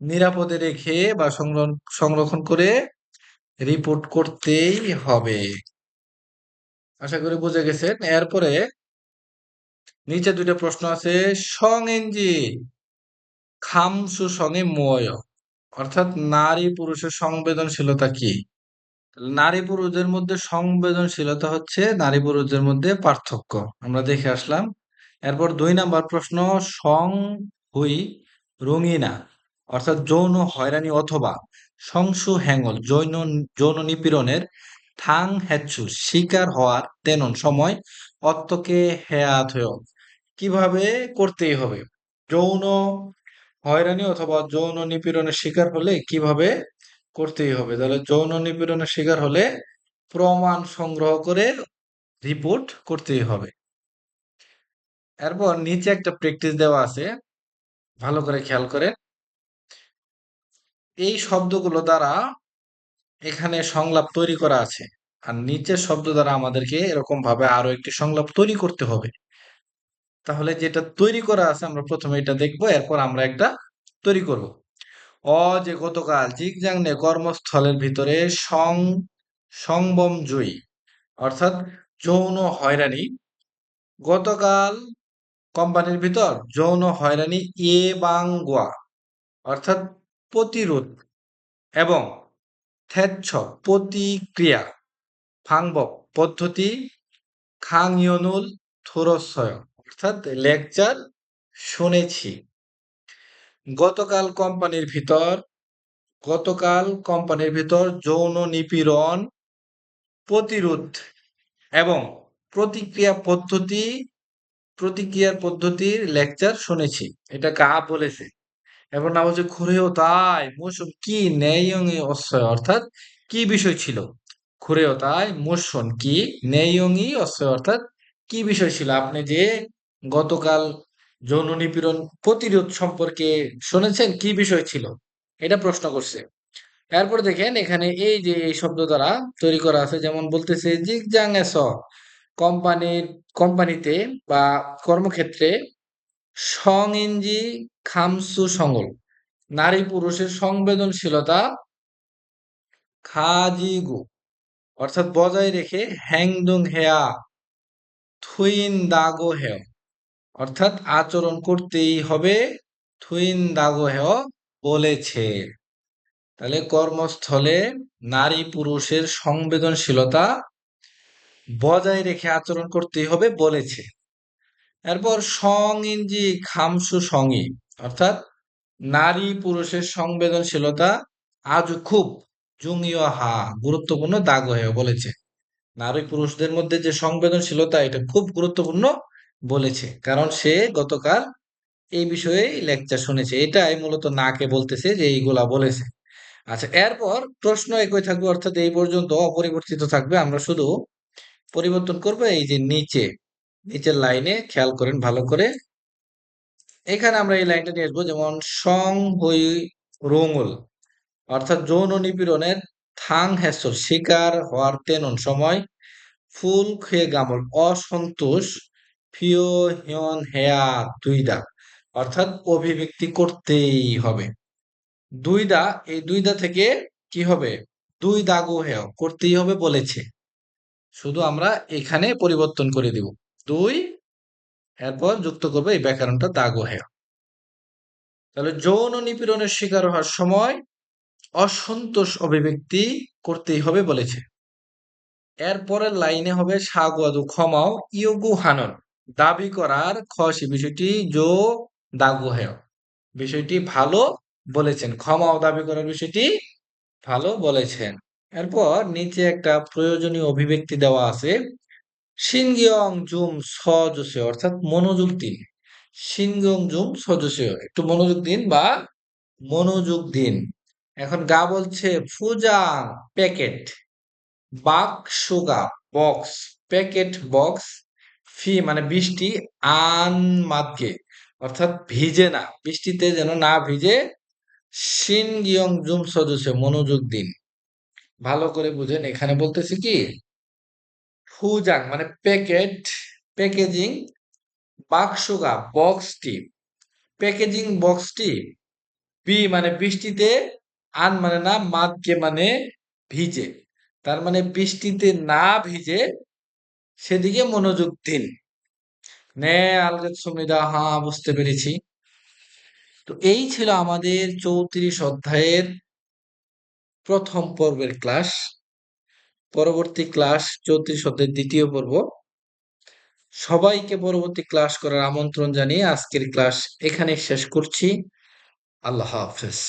নিরাপদে রেখে বা সংরক্ষণ করে রিপোর্ট করতেই হবে। আশা করি বুঝে গেছেন। এরপরে নিচে 2টা প্রশ্ন আছে। সংএনজি খামসু সঙ্গে ময়, অর্থাৎ নারী পুরুষের সংবেদনশীলতা কি? নারী পুরুষদের মধ্যে সংবেদনশীলতা হচ্ছে নারী পুরুষদের মধ্যে পার্থক্য, আমরা দেখে আসলাম। এরপর 2 নাম্বার প্রশ্ন সং হুই রঙিনা, অর্থাৎ যৌন হয়রানি অথবা সংসু হ্যাঙ্গল যৌন নিপীড়নের ঠাং হ্যাচ্ছু শিকার হওয়ার তেনন সময় অত্তকে হেয়াত হয়েও কিভাবে করতেই হবে? যৌন হয়রানি অথবা যৌন নিপীড়নের শিকার হলে কিভাবে করতেই হবে। তাহলে যৌন নিপীড়নের শিকার হলে প্রমাণ সংগ্রহ করে রিপোর্ট করতেই হবে। এরপর নিচে একটা প্র্যাকটিস দেওয়া আছে, ভালো করে খেয়াল করে। এই শব্দগুলো দ্বারা এখানে সংলাপ তৈরি করা আছে, আর নিচের শব্দ দ্বারা আমাদেরকে এরকম ভাবে আরো একটি সংলাপ তৈরি করতে হবে। তাহলে যেটা তৈরি করা আছে আমরা প্রথমে এটা দেখবো, এরপর আমরা একটা তৈরি করব। যে গতকাল জিগজাংনে কর্মস্থলের ভিতরে সংবম জয়ী, অর্থাৎ যৌন হয়রানি। গতকাল কোম্পানির ভিতর যৌন হয়রানি বাংগুয়া, অর্থাৎ প্রতিরোধ, এবং থেচ্ছ প্রতিক্রিয়া, ফাংবক পদ্ধতি, খাংইয়নুল থোরসয়, অর্থাৎ লেকচার শুনেছি। গতকাল কোম্পানির ভিতর গতকাল কোম্পানির ভিতর যৌন নিপীড়ন প্রতিরোধ এবং প্রতিক্রিয়ার পদ্ধতির লেকচার শুনেছি। এটা কাহা বলেছে? এবার নাম হচ্ছে খুরেও তাই মুসুন কি নেয়ংই অশ্বয়, অর্থাৎ কি বিষয় ছিল। খুরেও তাই মুসুন কি নেয়ংই অশ্বয়, অর্থাৎ কি বিষয় ছিল। আপনি যে গতকাল যৌন নিপীড়ন প্রতিরোধ সম্পর্কে শুনেছেন, কি বিষয় ছিল, এটা প্রশ্ন করছে। এরপর দেখেন এখানে এই যে এই শব্দ দ্বারা তৈরি করা আছে, যেমন বলতেছে জিগজাং এস, কোম্পানির কোম্পানিতে বা কর্মক্ষেত্রে, সংইঞ্জি খামসু সঙ্গল, নারী পুরুষের সংবেদনশীলতা খাজিগু, অর্থাৎ বজায় রেখে, হ্যাংদুং হেয়া থুইন দাগো হেয়, অর্থাৎ আচরণ করতেই হবে, থুইন দাগো হেয় বলেছে। তাহলে কর্মস্থলে নারী পুরুষের সংবেদনশীলতা বজায় রেখে আচরণ করতেই হবে বলেছে। এরপর সং ইঞ্জি খামসু সঙ্গী, অর্থাৎ নারী পুরুষের সংবেদনশীলতা আজ খুব জুংইয় হা গুরুত্বপূর্ণ দাগ হয়ে বলেছে। নারী পুরুষদের মধ্যে যে সংবেদনশীলতা, এটা খুব গুরুত্বপূর্ণ বলেছে, কারণ সে গতকাল এই বিষয়ে লেকচার শুনেছে। এটাই মূলত নাকে বলতেছে যে এইগুলা বলেছে। আচ্ছা, এরপর প্রশ্ন একই থাকবে, অর্থাৎ এই পর্যন্ত অপরিবর্তিত থাকবে। আমরা শুধু পরিবর্তন করব এই যে নিচের লাইনে, খেয়াল করেন ভালো করে। এখানে আমরা এই লাইনটা নিয়ে আসবো, যেমন সং হই রঙুল, অর্থাৎ যৌন নিপীড়নের থাং হেসর শিকার হওয়ার তেনন সময়, ফুল খুয়ে গামল অসন্তোষ, ফিও হিয়ন হেয়া দুইদা, অর্থাৎ অভিব্যক্তি করতেই হবে। দুইদা, এই দুইদা থেকে কি হবে, দুই দাগো হেয় করতেই হবে বলেছে। শুধু আমরা এখানে পরিবর্তন করে দিব, দুই, এরপর যুক্ত করবে এই ব্যাকরণটা দাগো হেয়। তাহলে যৌন নিপীড়নের শিকার হওয়ার সময় অসন্তোষ অভিব্যক্তি করতেই হবে বলেছে। এর পরের লাইনে হবে সাগুয়াদু ক্ষমাও ইয়োগু হানন, দাবি করার খসি বিষয়টি জো দাগু হেয়, বিষয়টি ভালো বলেছেন। ক্ষমাও দাবি করার বিষয়টি ভালো বলেছেন। এরপর নিচে একটা প্রয়োজনীয় অভিব্যক্তি দেওয়া আছে, সিনগিয়ং জুম সজসে, অর্থাৎ মনোযোগ দিন। সিনগিয়ং জুম সজসে, একটু মনোযোগ দিন বা মনোযোগ দিন। এখন গা বলছে ফুজাং প্যাকেট, বাক সুগা বক্স, প্যাকেট বক্স, ফি মানে বৃষ্টি, আন মাদকে, অর্থাৎ ভিজে না, বৃষ্টিতে যেন না ভিজে। শিন গিয়ং জুম সদস্য মনোযোগ দিন। ভালো করে বুঝেন, এখানে বলতেছি কি, ফুজাং মানে প্যাকেট, প্যাকেজিং, বাক্সুগা বক্সটি, প্যাকেজিং বক্সটি, বি মানে বৃষ্টিতে, আন মানে না, মাদকে মানে ভিজে, তার মানে বৃষ্টিতে না ভিজে সেদিকে মনোযোগ দিন। নে আলগত সুমিদা, হ্যাঁ বুঝতে পেরেছি। তো এই ছিল আমাদের 34 অধ্যায়ের প্রথম পর্বের ক্লাস। পরবর্তী ক্লাস 34 অধ্যায়ের দ্বিতীয় পর্ব। সবাইকে পরবর্তী ক্লাস করার আমন্ত্রণ জানিয়ে আজকের ক্লাস এখানে শেষ করছি। আল্লাহ হাফেজ।